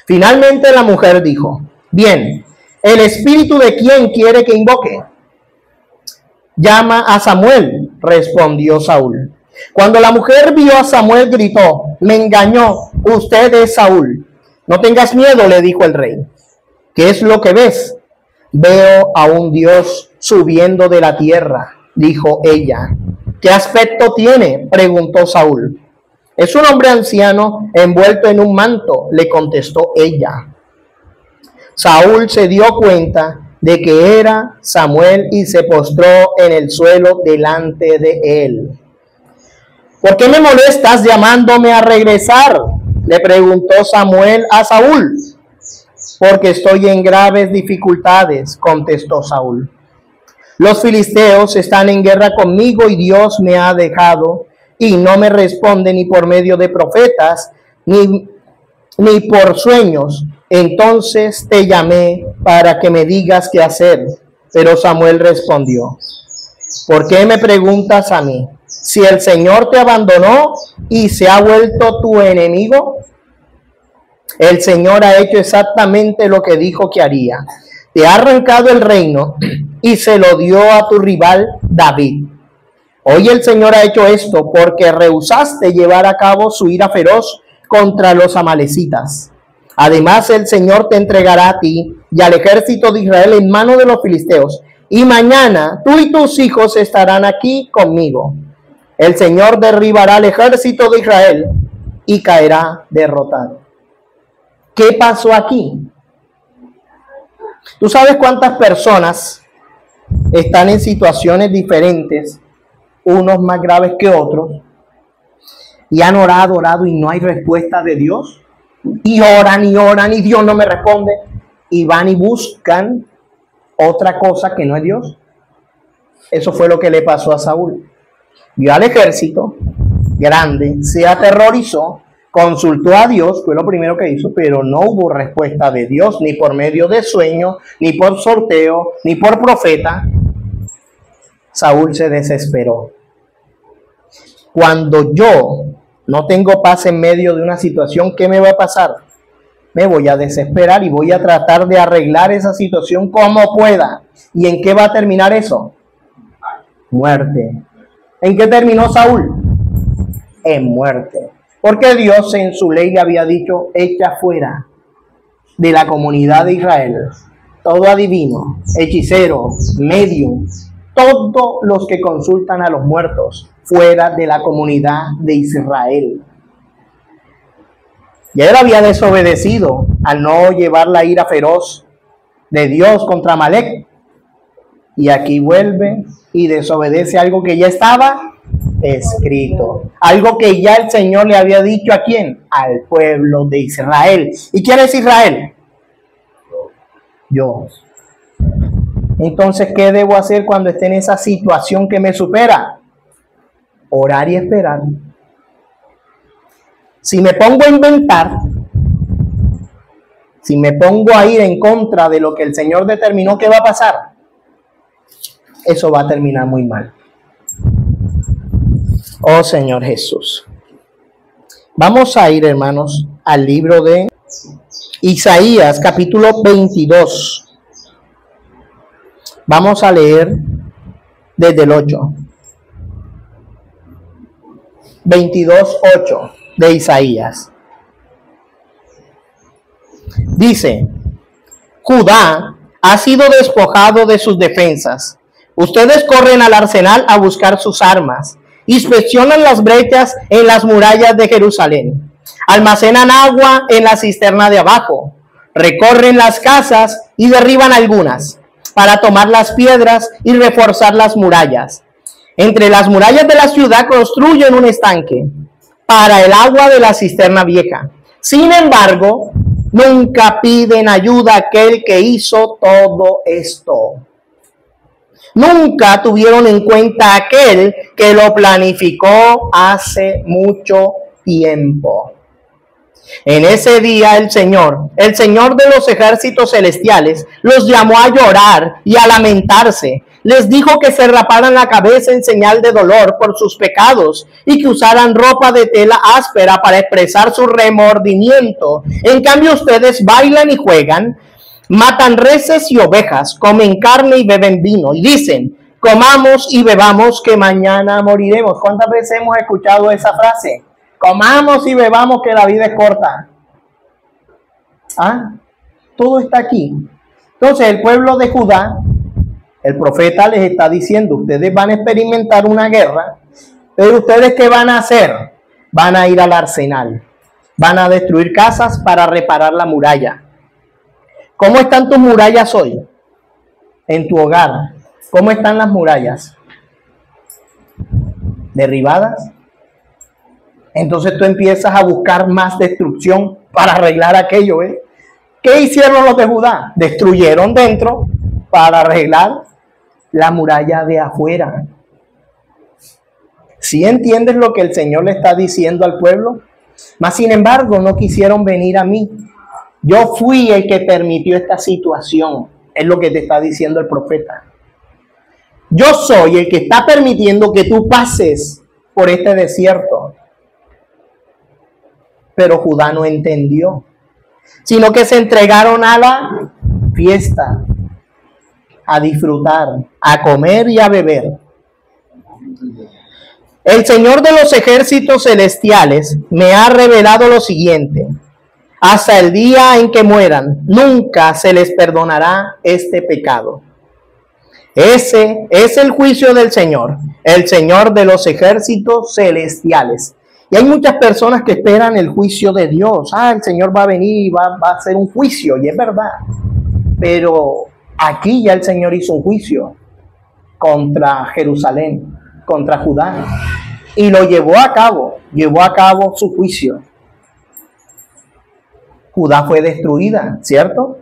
Finalmente la mujer dijo: bien, ¿el espíritu de quién quiere que invoque? Llama a Samuel, respondió Saúl. Cuando la mujer vio a Samuel, gritó: me engañó, usted es Saúl. No tengas miedo, le dijo el rey. ¿Qué es lo que ves? Veo a un Dios subiendo de la tierra, dijo ella. ¿Qué aspecto tiene?, preguntó Saúl. Es un hombre anciano envuelto en un manto, le contestó ella. Saúl se dio cuenta de que era Samuel y se postró en el suelo delante de él. ¿Por qué me molestas llamándome a regresar?, le preguntó Samuel a Saúl. Porque estoy en graves dificultades, contestó Saúl. Los filisteos están en guerra conmigo y Dios me ha dejado y no me responde ni por medio de profetas ni por sueños. Entonces te llamé para que me digas qué hacer. Pero Samuel respondió: ¿por qué me preguntas a mí? Si el Señor te abandonó y se ha vuelto tu enemigo. El Señor ha hecho exactamente lo que dijo que haría. Te ha arrancado el reino y se lo dio a tu rival David. Hoy el Señor ha hecho esto porque rehusaste llevar a cabo su ira feroz contra los amalecitas. Además, el Señor te entregará a ti y al ejército de Israel en mano de los filisteos. Y mañana tú y tus hijos estarán aquí conmigo. El Señor derribará al ejército de Israel y caerá derrotado. ¿Qué pasó aquí? ¿Tú sabes cuántas personas están en situaciones diferentes, unos más graves que otros, y han orado y no hay respuesta de Dios? Y oran y Dios no me responde, y van y buscan otra cosa que no es Dios. Eso fue lo que le pasó a Saúl. Vio al ejército grande, se aterrorizó, consultó a Dios, fue lo primero que hizo, pero no hubo respuesta de Dios, ni por medio de sueño, ni por sorteo, ni por profeta. Saúl se desesperó. Cuando yo no tengo paz en medio de una situación, ¿qué me va a pasar? Me voy a desesperar y voy a tratar de arreglar esa situación como pueda. ¿Y en qué va a terminar eso? Muerte. ¿En qué terminó Saúl? En muerte. Porque Dios en su ley le había dicho: echa fuera de la comunidad de Israel todo adivino, hechicero, medium, todos los que consultan a los muertos, fuera de la comunidad de Israel. Y él había desobedecido al no llevar la ira feroz de Dios contra Amalek. Y aquí vuelve y desobedece algo que ya estaba escrito. Algo que ya el Señor le había dicho, ¿a quién? Al pueblo de Israel. ¿Y quién es Israel? Dios. Entonces, ¿qué debo hacer cuando esté en esa situación que me supera? Orar y esperar. Si me pongo a inventar, si me pongo a ir en contra de lo que el Señor determinó que va a pasar, eso va a terminar muy mal. Oh Señor Jesús. Vamos a ir, hermanos, al libro de Isaías, capítulo 22. Vamos a leer desde el 8. 22:8 de Isaías. Dice: Judá ha sido despojado de sus defensas, Ustedes corren al arsenal a buscar sus armas, inspeccionan las brechas en las murallas de Jerusalén, almacenan agua en la cisterna de abajo, recorren las casas y derriban algunas para tomar las piedras y reforzar las murallas. Entre las murallas de la ciudad construyen un estanque para el agua de la cisterna vieja. Sin embargo, nunca piden ayuda a aquel que hizo todo esto. Nunca tuvieron en cuenta a aquel que lo planificó hace mucho tiempo. En ese día el Señor de los ejércitos celestiales, los llamó a llorar y a lamentarse. Les dijo que se raparan la cabeza en señal de dolor por sus pecados y que usaran ropa de tela áspera para expresar su remordimiento. En cambio, ustedes bailan y juegan, matan reses y ovejas, comen carne y beben vino y dicen: comamos y bebamos que mañana moriremos. ¿Cuántas veces hemos escuchado esa frase? Comamos y bebamos que la vida es corta. Todo está aquí. Entonces el pueblo de Judá, el profeta les está diciendo: ustedes van a experimentar una guerra, pero ustedes ¿qué van a hacer? Van a ir al arsenal, van a destruir casas para reparar la muralla. ¿Cómo están tus murallas hoy? En tu hogar, ¿cómo están las murallas? ¿Derribadas? Entonces tú empiezas a buscar más destrucción para arreglar aquello, ¿eh? ¿Qué hicieron los de Judá? Destruyeron dentro para arreglar la muralla de afuera. ¿Sí entiendes lo que el Señor le está diciendo al pueblo? Mas sin embargo no quisieron venir a mí. Yo fui el que permitió esta situación. Es lo que te está diciendo el profeta. Yo soy el que está permitiendo que tú pases por este desierto. Pero Judá no entendió, sino que se entregaron a la fiesta, a disfrutar, a comer y a beber. El Señor de los ejércitos celestiales me ha revelado lo siguiente: hasta el día en que mueran, nunca se les perdonará este pecado. Ese es el juicio del Señor, el Señor de los ejércitos celestiales. Y hay muchas personas que esperan el juicio de Dios. El Señor va a venir y va a hacer un juicio, y es verdad. Pero aquí ya el Señor hizo un juicio contra Jerusalén, contra Judá, y lo llevó a cabo su juicio. Judá fue destruida, ¿cierto?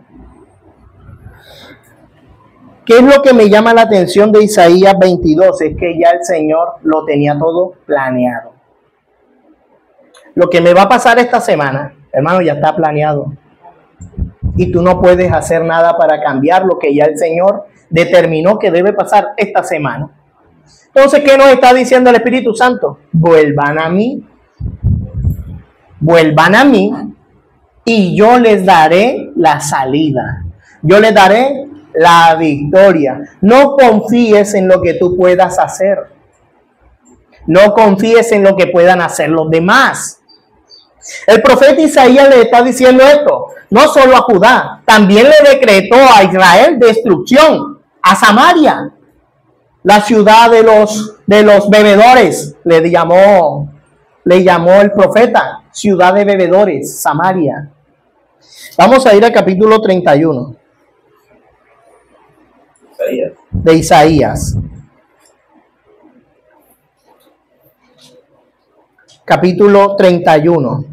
¿Qué es lo que me llama la atención de Isaías 22? Es que ya el Señor lo tenía todo planeado. Lo que me va a pasar esta semana, hermano, ya está planeado. Y tú no puedes hacer nada para cambiar lo que ya el Señor determinó que debe pasar esta semana. Entonces, ¿qué nos está diciendo el Espíritu Santo? Vuelvan a mí y yo les daré la salida. Yo les daré la victoria. No confíes en lo que tú puedas hacer. No confíes en lo que puedan hacer los demás. El profeta Isaías le está diciendo esto, no solo a Judá, también le decretó a Israel destrucción, a Samaria, la ciudad de los bebedores, le llamó el profeta, ciudad de bebedores, Samaria. Vamos a ir al capítulo 31 de Isaías. Capítulo 31.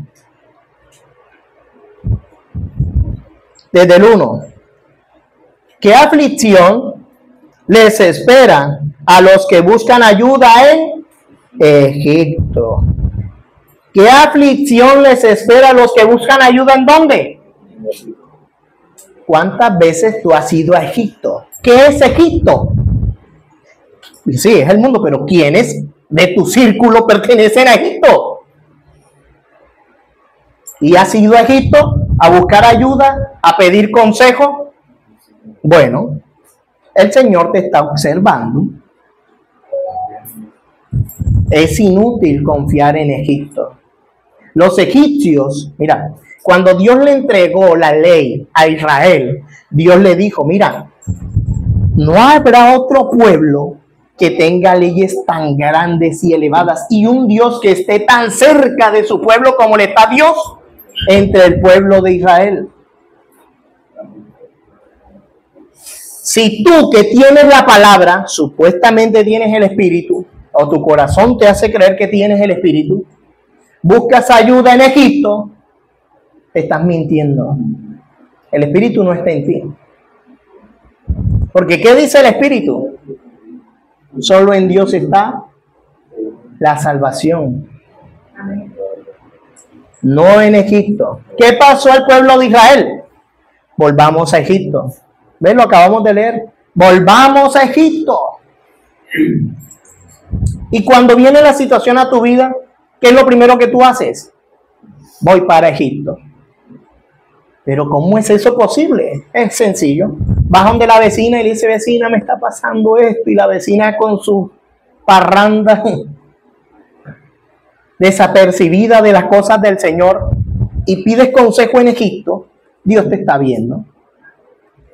Desde el 1. ¿Qué aflicción les espera a los que buscan ayuda en Egipto? ¿Qué aflicción les espera a los que buscan ayuda en dónde? ¿Cuántas veces tú has ido a Egipto? ¿Qué es Egipto? Sí, es el mundo, pero ¿quiénes de tu círculo pertenecen a Egipto? ¿Y has ido a Egipto a buscar ayuda, a pedir consejo? Bueno, el Señor te está observando. Es inútil confiar en Egipto. Los egipcios, mira, cuando Dios le entregó la ley a Israel, Dios le dijo, mira, No habrá otro pueblo que tenga leyes tan grandes y elevadas y un Dios que esté tan cerca de su pueblo como le está Dios entre el pueblo de Israel. Si tú que tienes la palabra, supuestamente tienes el Espíritu, o tu corazón te hace creer que tienes el Espíritu, buscas ayuda en Egipto, te estás mintiendo. El Espíritu no está en ti. Porque ¿qué dice el Espíritu? Solo en Dios está la salvación. No en Egipto. ¿Qué pasó al pueblo de Israel? Volvamos a Egipto. ¿Ves? Lo acabamos de leer. Volvamos a Egipto. Y cuando viene la situación a tu vida, ¿qué es lo primero que tú haces? Voy para Egipto. Pero ¿cómo es eso posible? Es sencillo. Vas donde la vecina y le dice, vecina, me está pasando esto. Y la vecina con su parranda desapercibida de las cosas del Señor y pides consejo en Egipto, Dios te está viendo.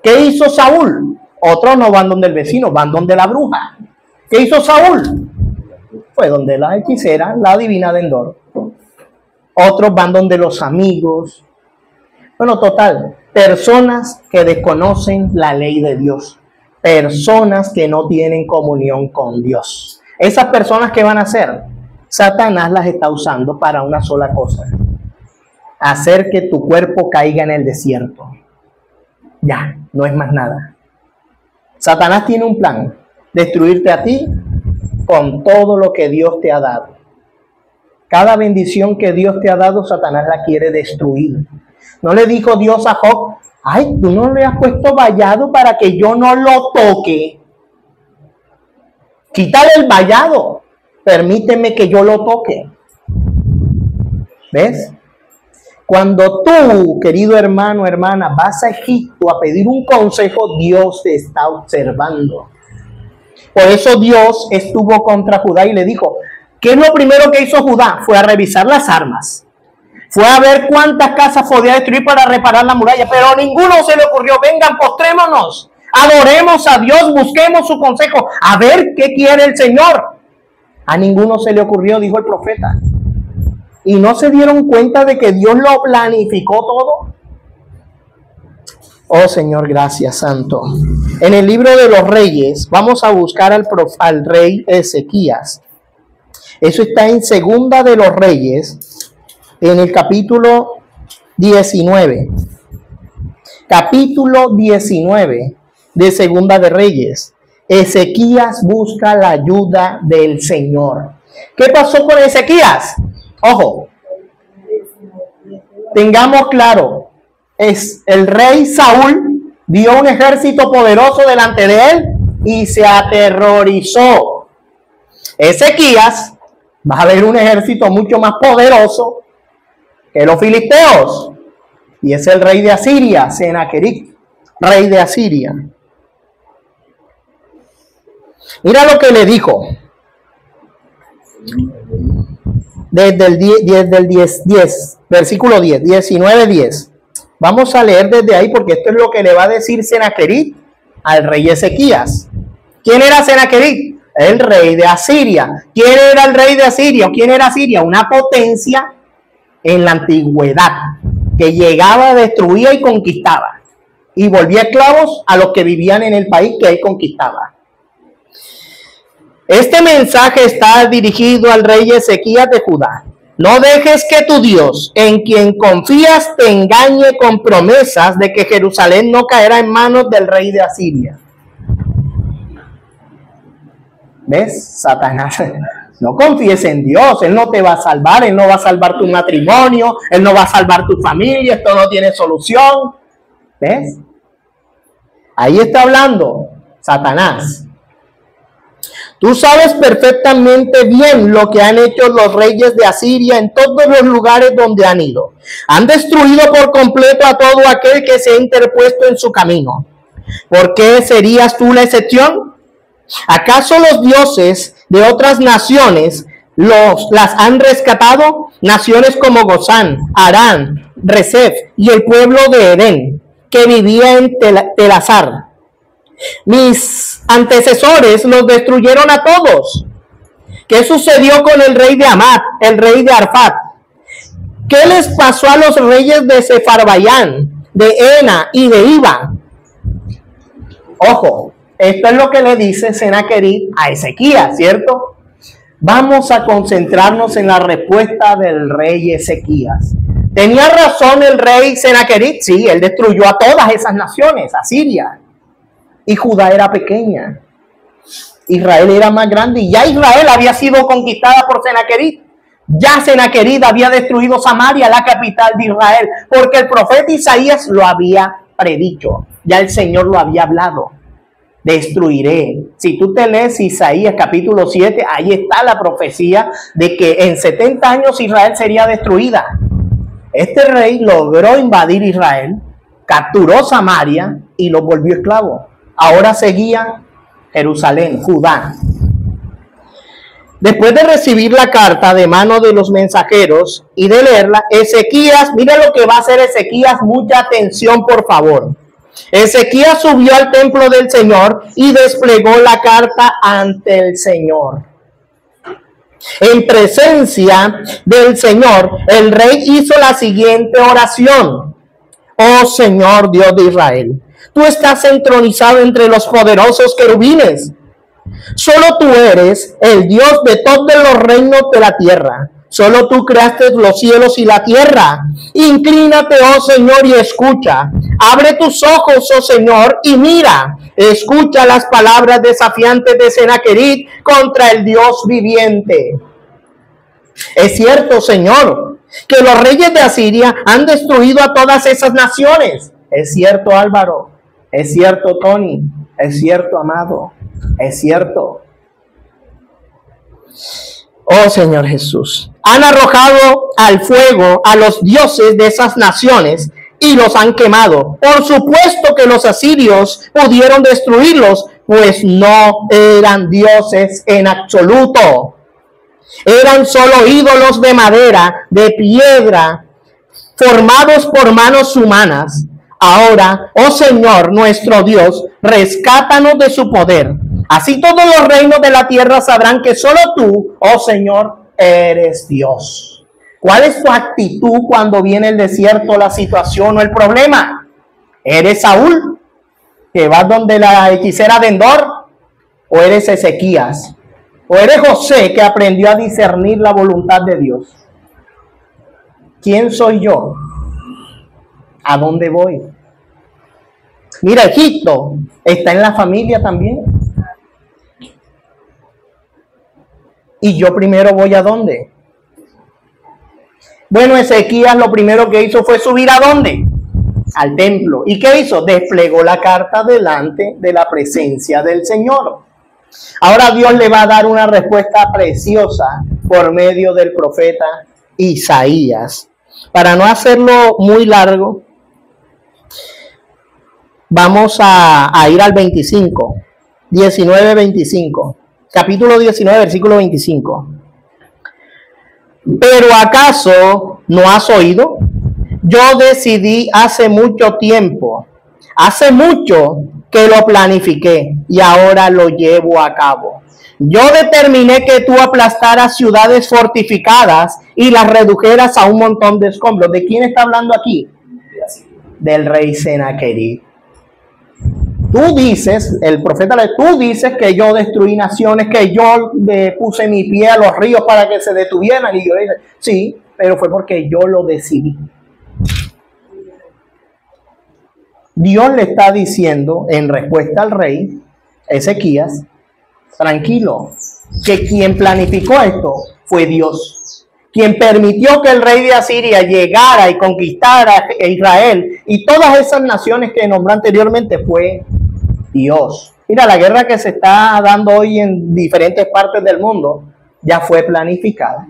¿Qué hizo Saúl? Otros no van donde el vecino, van donde la bruja. ¿Qué hizo Saúl? Fue donde la hechicera, la adivina de Endor. Otros van donde los amigos. Bueno, total, personas que desconocen la ley de Dios. Personas que no tienen comunión con Dios. Esas personas, ¿qué van a hacer? Satanás las está usando para una sola cosa. Hacer que tu cuerpo caiga en el desierto. Ya, no es más nada. Satanás tiene un plan. Destruirte a ti con todo lo que Dios te ha dado. Cada bendición que Dios te ha dado, Satanás la quiere destruir. ¿No le dijo Dios a Job? Ay, tú no le has puesto vallado para que yo no lo toque. Quítale el vallado. Permíteme que yo lo toque. ¿Ves? Cuando tú, querido hermano, hermana, vas a Egipto a pedir un consejo, Dios te está observando. Por eso Dios estuvo contra Judá y le dijo, ¿qué es lo primero que hizo Judá? Fue a revisar las armas. Fue a ver cuántas casas podía destruir para reparar la muralla, pero a ninguno se le ocurrió, vengan, postrémonos, adoremos a Dios, busquemos su consejo, a ver qué quiere el Señor. A ninguno se le ocurrió, dijo el profeta. ¿Y no se dieron cuenta de que Dios lo planificó todo? Oh Señor, gracias, Santo. En el libro de los Reyes, vamos a buscar al rey Ezequías. Eso está en Segunda de los Reyes, en el capítulo 19. Capítulo 19 de Segunda de Reyes. Ezequías busca la ayuda del Señor. ¿Qué pasó con Ezequías? Ojo, tengamos claro, es el rey Saúl vio un ejército poderoso delante de él y se aterrorizó. Ezequías va a ver un ejército mucho más poderoso que los filisteos y es el rey de Asiria, Senaquerib, rey de Asiria. Mira lo que le dijo. Desde el 10, versículo 10, 19:10. Vamos a leer desde ahí porque esto es lo que le va a decir Senaquerib al rey Ezequías. ¿Quién era Senaquerib? El rey de Asiria. ¿Quién era el rey de Asiria? ¿Quién era Asiria? Una potencia en la antigüedad que llegaba, destruía y conquistaba. Y volvía esclavos a los que vivían en el país que él conquistaba. Este mensaje está dirigido al rey Ezequías de Judá. No dejes que tu Dios, en quien confías, te engañe con promesas de que Jerusalén no caerá en manos del rey de Asiria. ¿Ves? Satanás, no confíes en Dios. Él no te va a salvar. Él no va a salvar tu matrimonio. Él no va a salvar tu familia. Esto no tiene solución. ¿Ves? Ahí está hablando Satanás. Tú sabes perfectamente bien lo que han hecho los reyes de Asiria en todos los lugares donde han ido. Han destruido por completo a todo aquel que se ha interpuesto en su camino. ¿Por qué serías tú la excepción? ¿Acaso los dioses de otras naciones las han rescatado? Naciones como Gozán, Harán, Rezef y el pueblo de Edén, que vivía en Telasar. Mis antecesores los destruyeron a todos. ¿Qué sucedió con el rey de Hamat, el rey de Arfat? ¿Qué les pasó a los reyes de Sefarbayán, de Ena y de Iba? Ojo, esto es lo que le dice Senaquerib a Ezequías, ¿cierto? Vamos a concentrarnos en la respuesta del rey Ezequías. ¿Tenía razón el rey Senaquerib? Sí, él destruyó a todas esas naciones, a Siria. Y Judá era pequeña. Israel era más grande y ya Israel había sido conquistada por Senaquerib. Ya Senaquerib había destruido Samaria, la capital de Israel, porque el profeta Isaías lo había predicho. Ya el Señor lo había hablado. Destruiré. Si tú te lees Isaías capítulo 7, ahí está la profecía de que en 70 años Israel sería destruida. Este rey logró invadir Israel, capturó Samaria y lo volvió esclavo. Ahora seguía Jerusalén, Judá. Después de recibir la carta de mano de los mensajeros y de leerla, Ezequías, mira lo que va a hacer Ezequías, mucha atención por favor. Ezequías subió al templo del Señor y desplegó la carta ante el Señor. En presencia del Señor, el rey hizo la siguiente oración. Oh Señor Dios de Israel, tú estás entronizado entre los poderosos querubines. Solo tú eres el Dios de todos los reinos de la tierra. Solo tú creaste los cielos y la tierra. Inclínate, oh Señor, y escucha. Abre tus ojos, oh Señor, y mira. Escucha las palabras desafiantes de Senaquerib contra el Dios viviente. Es cierto, Señor, que los reyes de Asiria han destruido a todas esas naciones. Es cierto, Álvaro. Es cierto, Tony. Es cierto, amado. Es cierto. Oh Señor Jesús, han arrojado al fuego a los dioses de esas naciones y los han quemado. Por supuesto que los asirios pudieron destruirlos, pues no eran dioses en absoluto. Eran solo ídolos de madera, de piedra, formados por manos humanas. Ahora, oh Señor nuestro Dios, rescátanos de su poder. Así todos los reinos de la tierra sabrán que solo tú, oh Señor, eres Dios. ¿Cuál es tu actitud cuando viene el desierto, la situación o el problema? ¿Eres Saúl, que vas donde la hechicera de Endor? ¿O eres Ezequías? ¿O eres José, que aprendió a discernir la voluntad de Dios? ¿Quién soy yo? ¿A dónde voy? Mira, Egipto está en la familia también. ¿Y yo primero voy a dónde? Bueno, Ezequías lo primero que hizo fue subir ¿a dónde? Al templo. ¿Y qué hizo? Desplegó la carta delante de la presencia del Señor. Ahora Dios le va a dar una respuesta preciosa por medio del profeta Isaías. Para no hacerlo muy largo, vamos a ir al 25, 19-25. Capítulo 19, versículo 25. ¿Pero acaso no has oído? Yo decidí hace mucho tiempo, hace mucho que lo planifiqué y ahora lo llevo a cabo. Yo determiné que tú aplastaras ciudades fortificadas y las redujeras a un montón de escombros. ¿De quién está hablando aquí? Del rey Senaquerib. Tú dices, el profeta, tú dices que yo destruí naciones, que yo le puse mi pie a los ríos para que se detuvieran. Y yo dije, sí, pero fue porque yo lo decidí. Dios le está diciendo en respuesta al rey Ezequías, tranquilo, que quien planificó esto fue Dios. Quien permitió que el rey de Asiria llegara y conquistara a Israel y todas esas naciones que nombré anteriormente fue Dios. Mira, la guerra que se está dando hoy en diferentes partes del mundo ya fue planificada.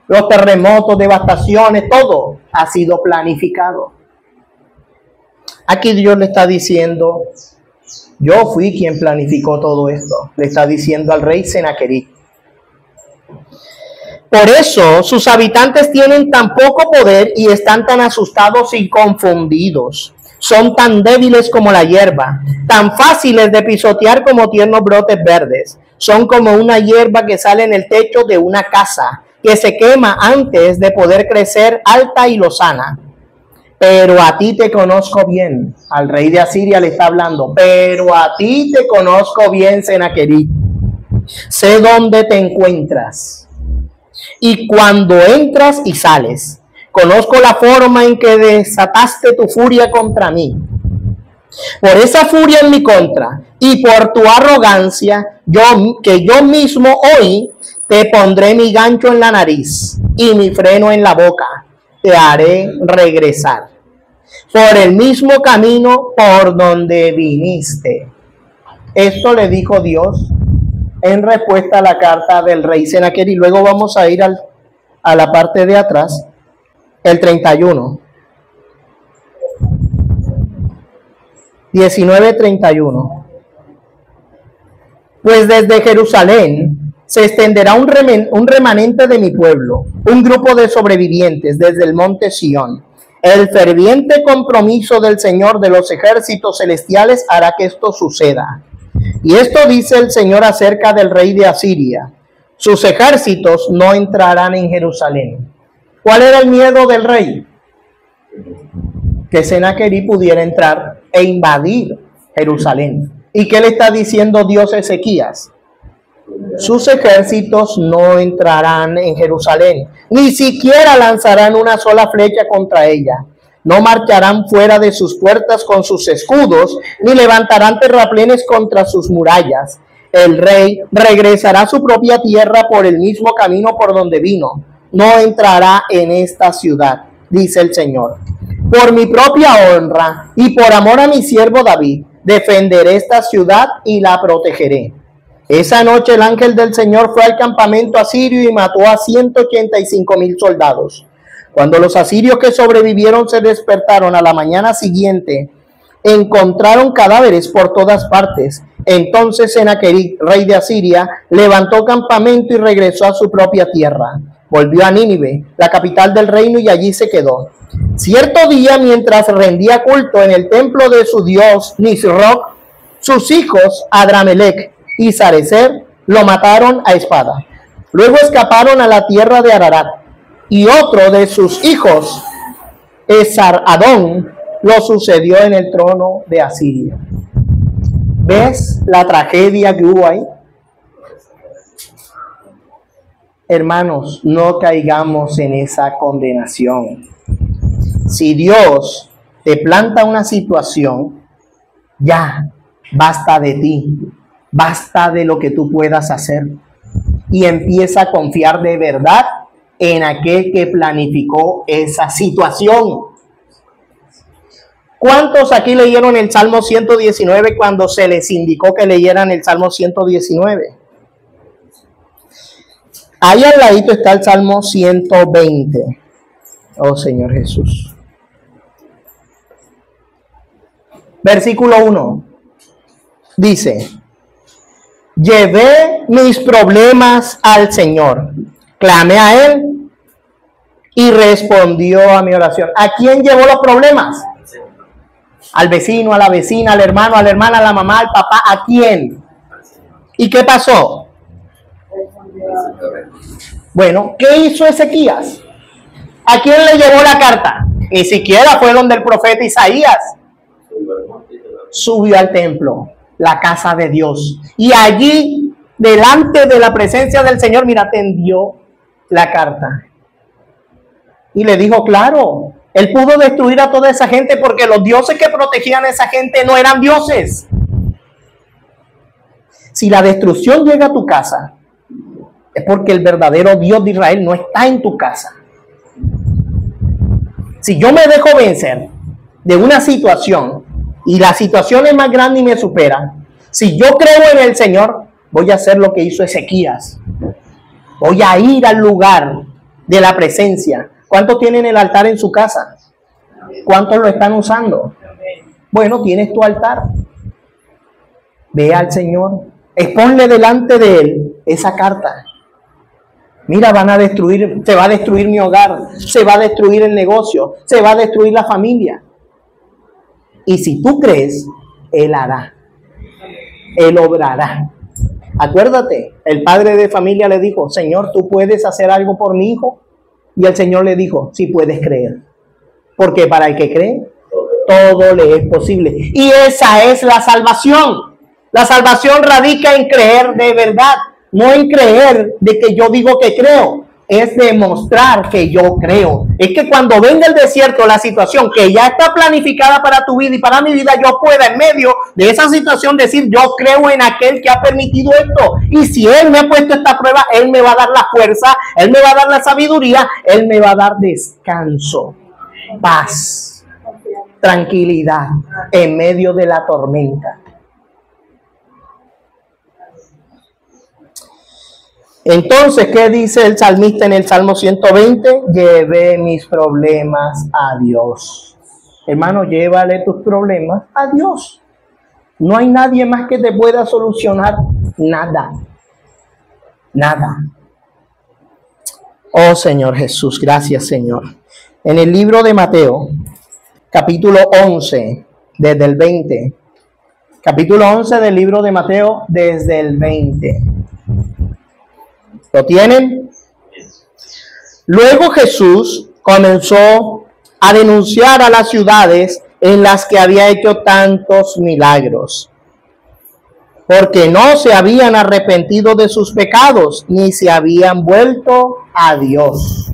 Los terremotos, devastaciones, todo ha sido planificado. Aquí Dios le está diciendo, yo fui quien planificó todo esto. Le está diciendo al rey Senaquerib. Por eso sus habitantes tienen tan poco poder y están tan asustados y confundidos. Son tan débiles como la hierba, tan fáciles de pisotear como tiernos brotes verdes. Son como una hierba que sale en el techo de una casa, que se quema antes de poder crecer alta y lozana. Pero a ti te conozco bien. Al rey de Asiria le está hablando. Pero a ti te conozco bien, Senaquerib. Sé dónde te encuentras y cuando entras y sales. Conozco la forma en que desataste tu furia contra mí. Por esa furia en mi contra y por tu arrogancia, yo mismo hoy te pondré mi gancho en la nariz y mi freno en la boca. Te haré regresar por el mismo camino por donde viniste. Esto le dijo Dios en respuesta a la carta del rey Senaquerib. Y luego vamos a ir a la parte de atrás, el 31. 19:31. Pues desde Jerusalén se extenderá un remanente de mi pueblo, un grupo de sobrevivientes desde el monte Sión. El ferviente compromiso del Señor de los ejércitos celestiales hará que esto suceda. Y esto dice el Señor acerca del rey de Asiria: sus ejércitos no entrarán en Jerusalén. ¿Cuál era el miedo del rey? Que Senaquerib pudiera entrar e invadir Jerusalén. ¿Y qué le está diciendo Dios a Ezequías? Sus ejércitos no entrarán en Jerusalén, ni siquiera lanzarán una sola flecha contra ella. No marcharán fuera de sus puertas con sus escudos, ni levantarán terraplenes contra sus murallas. El rey regresará a su propia tierra por el mismo camino por donde vino. No entrará en esta ciudad, dice el Señor. Por mi propia honra y por amor a mi siervo David, defenderé esta ciudad y la protegeré. Esa noche el ángel del Señor fue al campamento asirio y mató a 185,000 soldados. Cuando los asirios que sobrevivieron se despertaron a la mañana siguiente, encontraron cadáveres por todas partes. Entonces Senaquerib, rey de Asiria, levantó campamento y regresó a su propia tierra. Volvió a Nínive, la capital del reino, y allí se quedó. Cierto día, mientras rendía culto en el templo de su dios Nisroch, sus hijos Adramelech y Sarecer lo mataron a espada. Luego escaparon a la tierra de Ararat, y otro de sus hijos, Esar-Adón, lo sucedió en el trono de Asiria. ¿Ves la tragedia que hubo ahí? Hermanos, no caigamos en esa condenación. Si Dios te planta una situación, ya, basta de ti, basta de lo que tú puedas hacer, y empieza a confiar de verdad en aquel que planificó esa situación. ¿Cuántos aquí leyeron el Salmo 119 cuando se les indicó que leyeran el Salmo 119? Ahí al ladito está el Salmo 120. Oh Señor Jesús. Versículo 1. Dice: llevé mis problemas al Señor, clamé a Él y respondió a mi oración. ¿A quién llevó los problemas? Al vecino, a la vecina, al hermano, a la hermana, a la mamá, al papá. ¿A quién? ¿Y qué pasó? Bueno, ¿qué hizo Ezequías? ¿A quién le llevó la carta? Ni siquiera fue donde el profeta Isaías. Subió al templo, la casa de Dios, y allí, delante de la presencia del Señor, mira, tendió la carta. Y le dijo, claro, él pudo destruir a toda esa gente porque los dioses que protegían a esa gente no eran dioses. Si la destrucción llega a tu casa, es porque el verdadero Dios de Israel no está en tu casa. Si yo me dejo vencer de una situación y la situación es más grande y me supera, si yo creo en el Señor, voy a hacer lo que hizo Ezequías. Voy a ir al lugar de la presencia. ¿Cuántos tienen el altar en su casa? ¿Cuántos lo están usando? Bueno, tienes tu altar. Ve al Señor, exponle delante de Él esa carta. Mira, se va a destruir mi hogar, se va a destruir el negocio, se va a destruir la familia. Y si tú crees, Él hará. Él obrará. Acuérdate, el padre de familia le dijo, Señor, ¿tú puedes hacer algo por mi hijo? Y el Señor le dijo, sí puedes creer. Porque para el que cree, todo le es posible. Y esa es la salvación. La salvación radica en creer de verdad, no en creer de que yo digo que creo. Es demostrar que yo creo. Es que cuando venga el desierto, la situación que ya está planificada para tu vida y para mi vida, yo pueda en medio de esa situación decir, yo creo en aquel que ha permitido esto. Y si Él me ha puesto esta prueba, Él me va a dar la fuerza, Él me va a dar la sabiduría, Él me va a dar descanso, paz, tranquilidad en medio de la tormenta. Entonces, ¿qué dice el salmista en el Salmo 120? Llevé mis problemas a Dios. Hermano, llévale tus problemas a Dios. No hay nadie más que te pueda solucionar nada. Nada. Oh Señor Jesús, gracias Señor. En el libro de Mateo, capítulo 11, desde el 20. Capítulo 11 del libro de Mateo, desde el 20. ¿Lo tienen? Luego Jesús comenzó a denunciar a las ciudades en las que había hecho tantos milagros, porque no se habían arrepentido de sus pecados, ni se habían vuelto a Dios.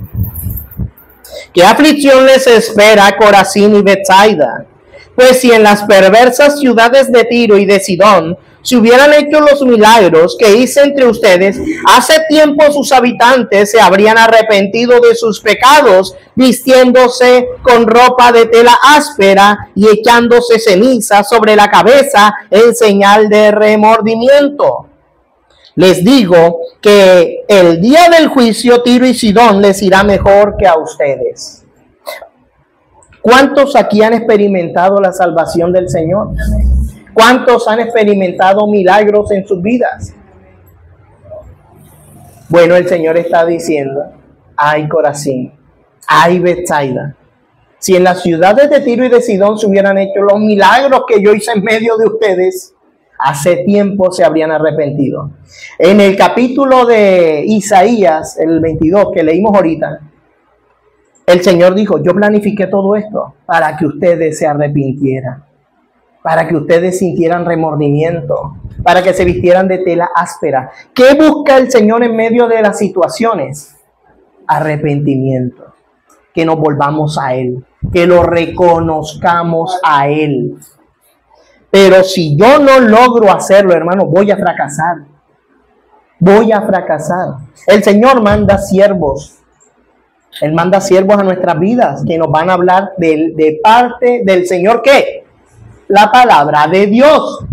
¿Qué aflicción les espera a Corazín y Betsaida? Pues si en las perversas ciudades de Tiro y de Sidón si hubieran hecho los milagros que hice entre ustedes, hace tiempo sus habitantes se habrían arrepentido de sus pecados, vistiéndose con ropa de tela áspera y echándose ceniza sobre la cabeza en señal de remordimiento. Les digo que el día del juicio Tiro y Sidón les irá mejor que a ustedes. ¿Cuántos aquí han experimentado la salvación del Señor? ¿Cuántos han experimentado milagros en sus vidas? Bueno, el Señor está diciendo, ay Corazín, ay Betsaida, si en las ciudades de Tiro y de Sidón se hubieran hecho los milagros que yo hice en medio de ustedes, hace tiempo se habrían arrepentido. En el capítulo de Isaías, el 22 que leímos ahorita, el Señor dijo, yo planifiqué todo esto para que ustedes se arrepintieran, para que ustedes sintieran remordimiento, para que se vistieran de tela áspera. ¿Qué busca el Señor en medio de las situaciones? Arrepentimiento, que nos volvamos a Él, que lo reconozcamos a Él. Pero si yo no logro hacerlo, hermano, voy a fracasar. Voy a fracasar. El Señor manda siervos. Él manda siervos a nuestras vidas que nos van a hablar de parte del Señor. ¿Qué? La palabra de Dios.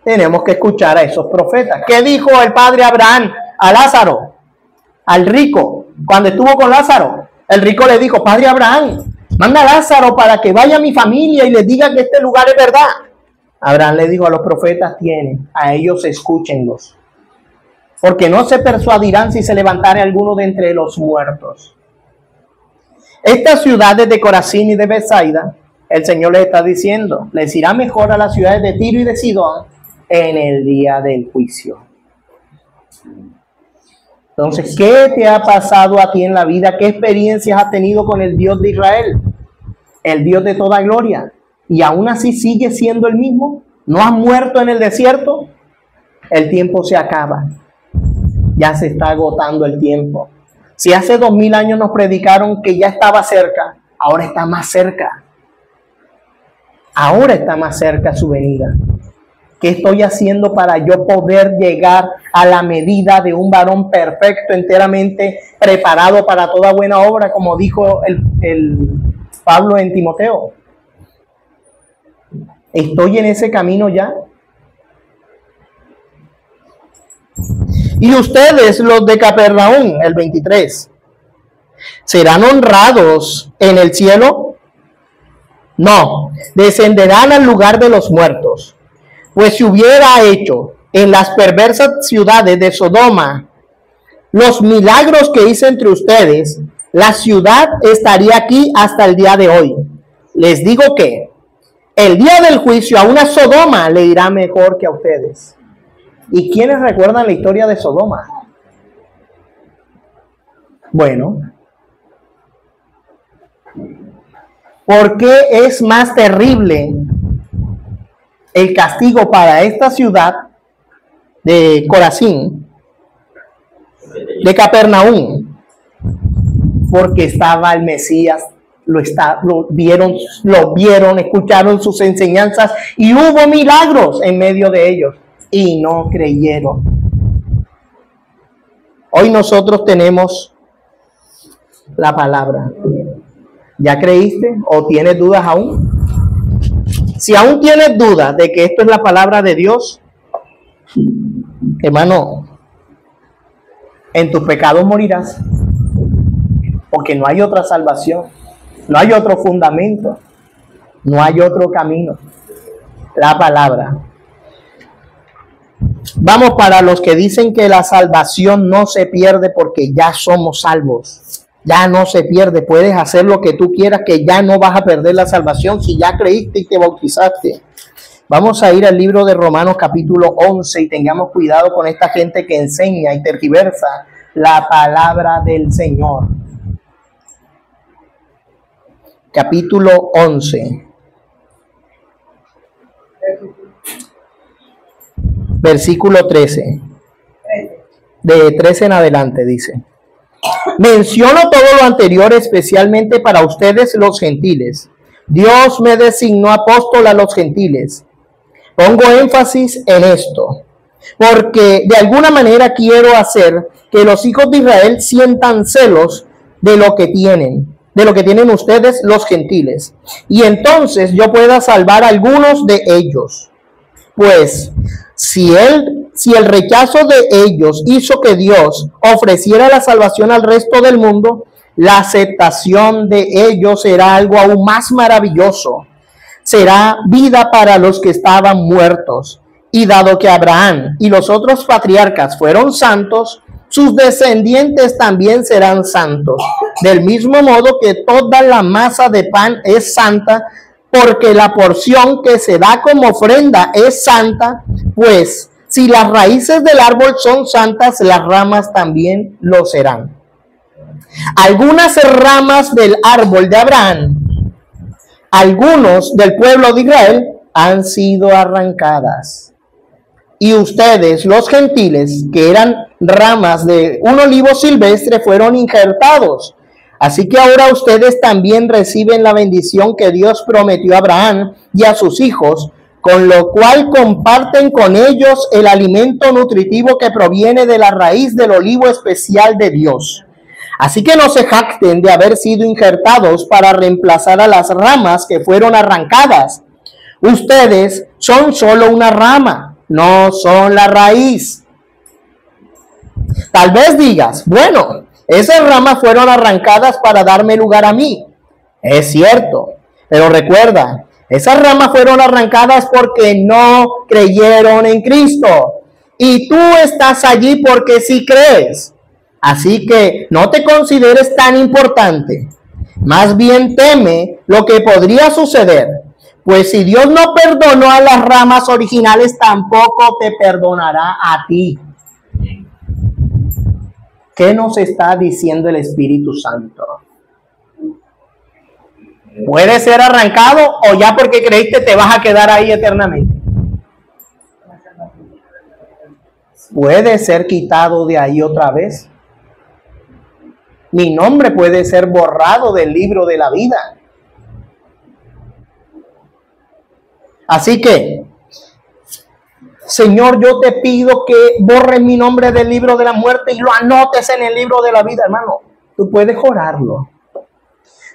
Tenemos que escuchar a esos profetas. ¿Qué dijo el padre Abraham a Lázaro? Al rico, cuando estuvo con Lázaro. El rico le dijo, padre Abraham, manda a Lázaro para que vaya a mi familia y les diga que este lugar es verdad. Abraham le dijo a los profetas, tienen, a ellos escúchenlos. Porque no se persuadirán si se levantare alguno de entre los muertos. Estas ciudades de Corazín y de Betsaida, el Señor les está diciendo, les irá mejor a las ciudades de Tiro y de Sidón en el día del juicio. Entonces, ¿qué te ha pasado a ti en la vida? ¿Qué experiencias has tenido con el Dios de Israel? El Dios de toda gloria. ¿Y aún así sigue siendo el mismo? ¿No has muerto en el desierto? El tiempo se acaba. Ya se está agotando el tiempo. Si hace 2000 años nos predicaron que ya estaba cerca, ahora está más cerca. Ahora está más cerca su venida. ¿Qué estoy haciendo para yo poder llegar a la medida de un varón perfecto, enteramente preparado para toda buena obra, como dijo el Pablo en Timoteo? ¿Estoy en ese camino ya? Y ustedes, los de Capernaum, el 23, ¿serán honrados en el cielo? No, descenderán al lugar de los muertos. Pues si hubiera hecho en las perversas ciudades de Sodoma los milagros que hice entre ustedes, la ciudad estaría aquí hasta el día de hoy. Les digo que el día del juicio a una Sodoma le irá mejor que a ustedes. ¿Y quiénes recuerdan la historia de Sodoma? Bueno, ¿por qué es más terrible el castigo para esta ciudad de Corazín, de Capernaum? Porque estaba el Mesías, lo vieron, escucharon sus enseñanzas y hubo milagros en medio de ellos y no creyeron. Hoy nosotros tenemos la palabra. ¿Ya creíste o tienes dudas aún? Si aún tienes dudas de que esto es la palabra de Dios, hermano, en tus pecados morirás, porque no hay otra salvación, no hay otro fundamento, no hay otro camino. La palabra. Vamos para los que dicen que la salvación no se pierde porque ya somos salvos. Ya no se pierde, puedes hacer lo que tú quieras, que ya no vas a perder la salvación si ya creíste y te bautizaste. Vamos a ir al libro de Romanos capítulo 11 y tengamos cuidado con esta gente que enseña y tergiversa la palabra del Señor. Capítulo 11. Versículo 13. De 13 en adelante dice: menciono todo lo anterior especialmente para ustedes los gentiles. Dios me designó apóstol a los gentiles. Pongo énfasis en esto, porque de alguna manera quiero hacer que los hijos de Israel sientan celos de lo que tienen ustedes los gentiles, y entonces yo pueda salvar a algunos de ellos. Pues si el rechazo de ellos hizo que Dios ofreciera la salvación al resto del mundo, la aceptación de ellos será algo aún más maravilloso. Será vida para los que estaban muertos. Y dado que Abraham y los otros patriarcas fueron santos, sus descendientes también serán santos. Del mismo modo que toda la masa de pan es santa, porque la porción que se da como ofrenda es santa, pues si las raíces del árbol son santas, las ramas también lo serán. Algunas ramas del árbol de Abraham, algunos del pueblo de Israel, han sido arrancadas. Y ustedes, los gentiles, que eran ramas de un olivo silvestre, fueron injertados. Así que ahora ustedes también reciben la bendición que Dios prometió a Abraham y a sus hijos, con lo cual comparten con ellos el alimento nutritivo que proviene de la raíz del olivo especial de Dios. Así que no se jacten de haber sido injertados para reemplazar a las ramas que fueron arrancadas. Ustedes son solo una rama, no son la raíz. Tal vez digas, bueno, esas ramas fueron arrancadas para darme lugar a mí. Es cierto, pero recuerda, esas ramas fueron arrancadas porque no creyeron en Cristo. Y tú estás allí porque sí crees. Así que no te consideres tan importante. Más bien teme lo que podría suceder. Pues si Dios no perdonó a las ramas originales, tampoco te perdonará a ti. ¿Qué nos está diciendo el Espíritu Santo? Puede ser arrancado o ya porque creíste te vas a quedar ahí eternamente. Puede ser quitado de ahí otra vez. Mi nombre puede ser borrado del libro de la vida. Así que, Señor, yo te pido que borres mi nombre del libro de la muerte y lo anotes en el libro de la vida, hermano. Tú puedes orarlo.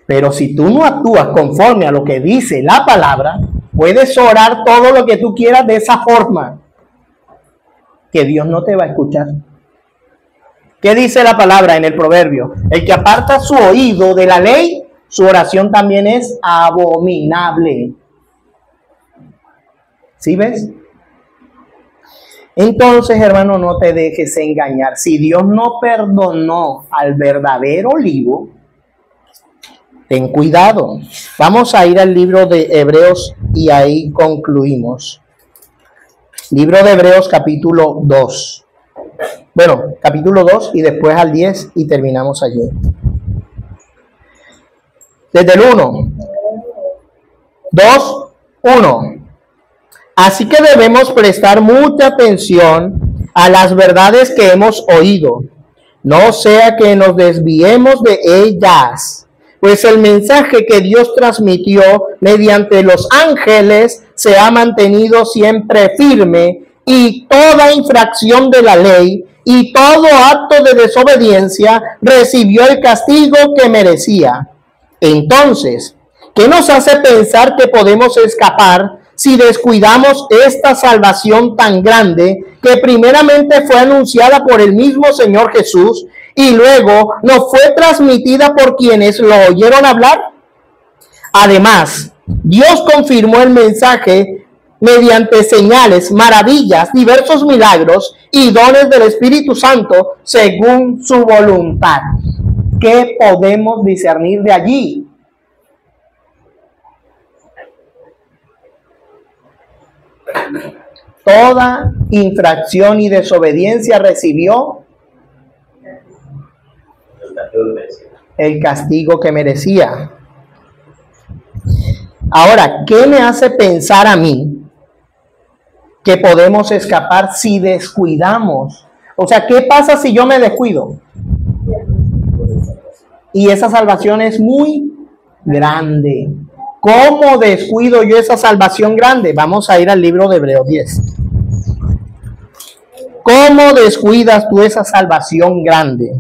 Pero si tú no actúas conforme a lo que dice la palabra, puedes orar todo lo que tú quieras de esa forma, que Dios no te va a escuchar. ¿Qué dice la palabra en el proverbio? El que aparta su oído de la ley, su oración también es abominable. ¿Sí ves? Entonces, hermano, no te dejes engañar. Si Dios no perdonó al verdadero olivo, Ten cuidado. Vamos a ir al libro de Hebreos y ahí concluimos. Libro de Hebreos capítulo 2. Bueno, capítulo 2 y después al 10 y terminamos allí. Desde el 1. 2, 1. Así que debemos prestar mucha atención a las verdades que hemos oído, no sea que nos desviemos de ellas, pues el mensaje que Dios transmitió mediante los ángeles se ha mantenido siempre firme, y toda infracción de la ley y todo acto de desobediencia recibió el castigo que merecía. Entonces, ¿qué nos hace pensar que podemos escapar si descuidamos esta salvación tan grande que primeramente fue anunciada por el mismo Señor Jesús y luego nos fue transmitida por quienes lo oyeron hablar? Además, Dios confirmó el mensaje mediante señales, maravillas, diversos milagros y dones del Espíritu Santo según su voluntad. ¿Qué podemos discernir de allí? Toda infracción y desobediencia recibió el castigo que merecía. Ahora, ¿qué me hace pensar a mí que podemos escapar si descuidamos? O sea, ¿qué pasa si yo me descuido? Y esa salvación es muy grande. ¿Cómo descuido yo esa salvación grande? Vamos a ir al libro de Hebreos 10. ¿Cómo descuidas tú esa salvación grande?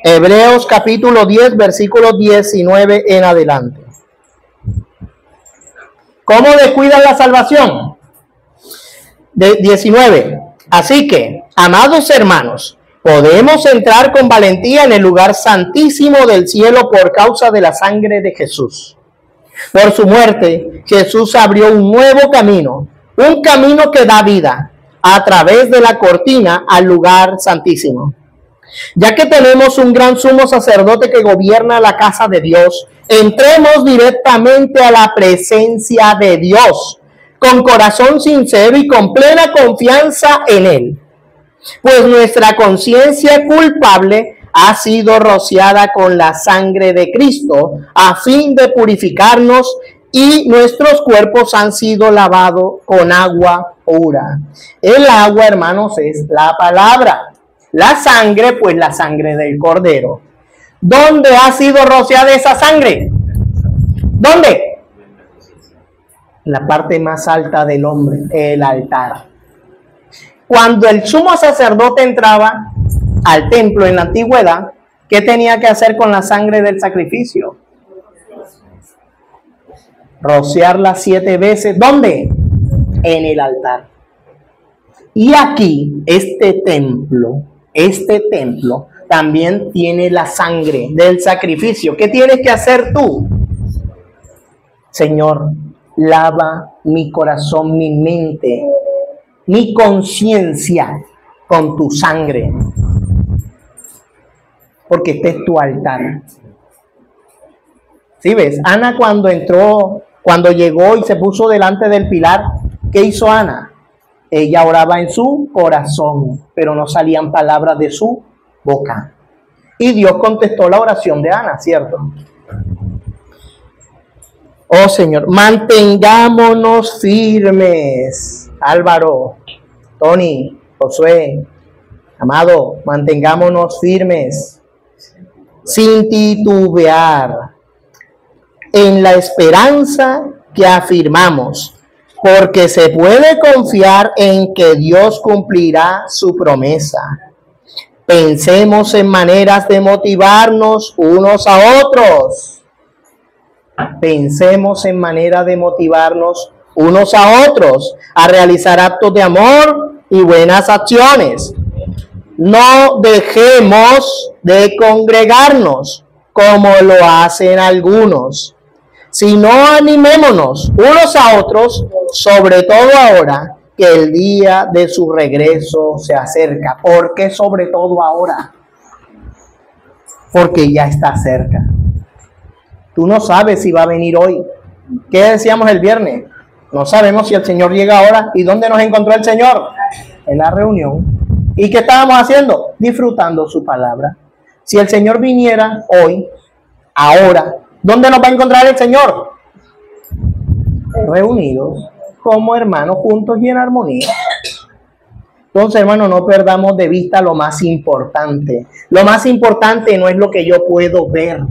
Hebreos capítulo 10, versículos 19 en adelante. ¿Cómo descuidas la salvación? 19. Así que, amados hermanos, podemos entrar con valentía en el lugar santísimo del cielo por causa de la sangre de Jesús. Por su muerte, Jesús abrió un nuevo camino, un camino que da vida a través de la cortina al lugar santísimo. Ya que tenemos un gran sumo sacerdote que gobierna la casa de Dios, entremos directamente a la presencia de Dios, con corazón sincero y con plena confianza en Él. Pues nuestra conciencia culpable ha sido rociada con la sangre de Cristo a fin de purificarnos, y nuestros cuerpos han sido lavados con agua pura. El agua, hermanos, es la palabra. La sangre, pues la sangre del Cordero. ¿Dónde ha sido rociada esa sangre? ¿Dónde? En la parte más alta del hombre, el altar. Cuando el sumo sacerdote entraba al templo en la antigüedad, ¿qué tenía que hacer con la sangre del sacrificio? Rociarla 7 veces. ¿Dónde? En el altar. Y aquí, este templo también tiene la sangre del sacrificio. ¿Qué tienes que hacer tú? Señor, lava mi corazón, mi mente, mi conciencia con tu sangre, porque este es tu altar. ¿Sí ves? Ana cuando llegó y se puso delante del pilar, ¿qué hizo Ana? Ella oraba en su corazón, pero no salían palabras de su boca. Y Dios contestó la oración de Ana, ¿cierto? Oh Señor, mantengámonos firmes. Álvaro, Tony, Josué, amado, mantengámonos firmes, sin titubear, en la esperanza que afirmamos, porque se puede confiar en que Dios cumplirá su promesa. Pensemos en maneras de motivarnos unos a otros. Pensemos en maneras de motivarnos unos a otros a realizar actos de amor y buenas acciones. No dejemos de congregarnos como lo hacen algunos, sino animémonos unos a otros, sobre todo ahora que el día de su regreso se acerca. ¿Por qué sobre todo ahora? Porque ya está cerca. Tú no sabes si va a venir hoy. ¿Qué decíamos el viernes? No sabemos si el Señor llega ahora. ¿Y dónde nos encontró el Señor? En la reunión. ¿Y qué estábamos haciendo? Disfrutando su palabra. Si el Señor viniera hoy, ahora, ¿dónde nos va a encontrar el Señor? Reunidos como hermanos juntos y en armonía. Entonces, hermano, no perdamos de vista lo más importante. Lo más importante no es lo que yo puedo ver,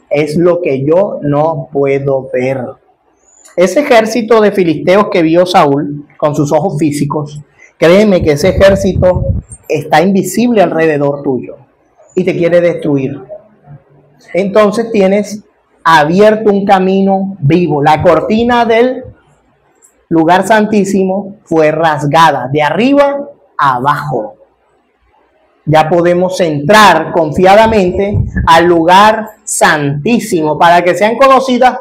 es lo que yo no puedo ver. Ese ejército de filisteos que vio Saúl con sus ojos físicos, créeme que ese ejército está invisible alrededor tuyo y te quiere destruir. Entonces tienes abierto un camino vivo. La cortina del lugar santísimo fue rasgada de arriba a abajo. Ya podemos entrar confiadamente al lugar santísimo para que sean conocidas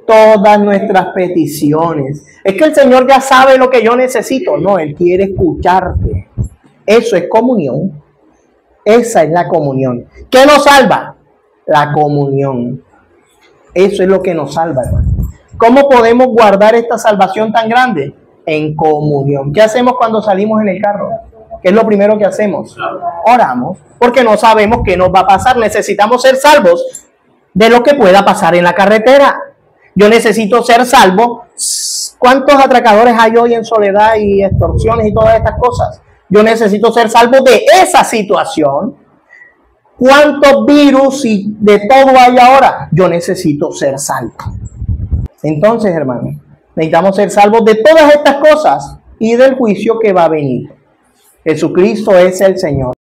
todas nuestras peticiones. Es que el Señor ya sabe lo que yo necesito. No, Él quiere escucharte. Eso es comunión. Esa es la comunión. ¿Qué nos salva? La comunión. Eso es lo que nos salva, hermano. ¿Cómo podemos guardar esta salvación tan grande? En comunión. ¿Qué hacemos cuando salimos en el carro? ¿Qué es lo primero que hacemos? Oramos, porque no sabemos qué nos va a pasar. Necesitamos ser salvos de lo que pueda pasar en la carretera. Yo necesito ser salvo. ¿Cuántos atracadores hay hoy en Soledad y extorsiones y todas estas cosas? Yo necesito ser salvo de esa situación. ¿Cuántos virus y de todo hay ahora? Yo necesito ser salvo. Entonces, hermano, necesitamos ser salvos de todas estas cosas y del juicio que va a venir. Jesucristo es el Señor.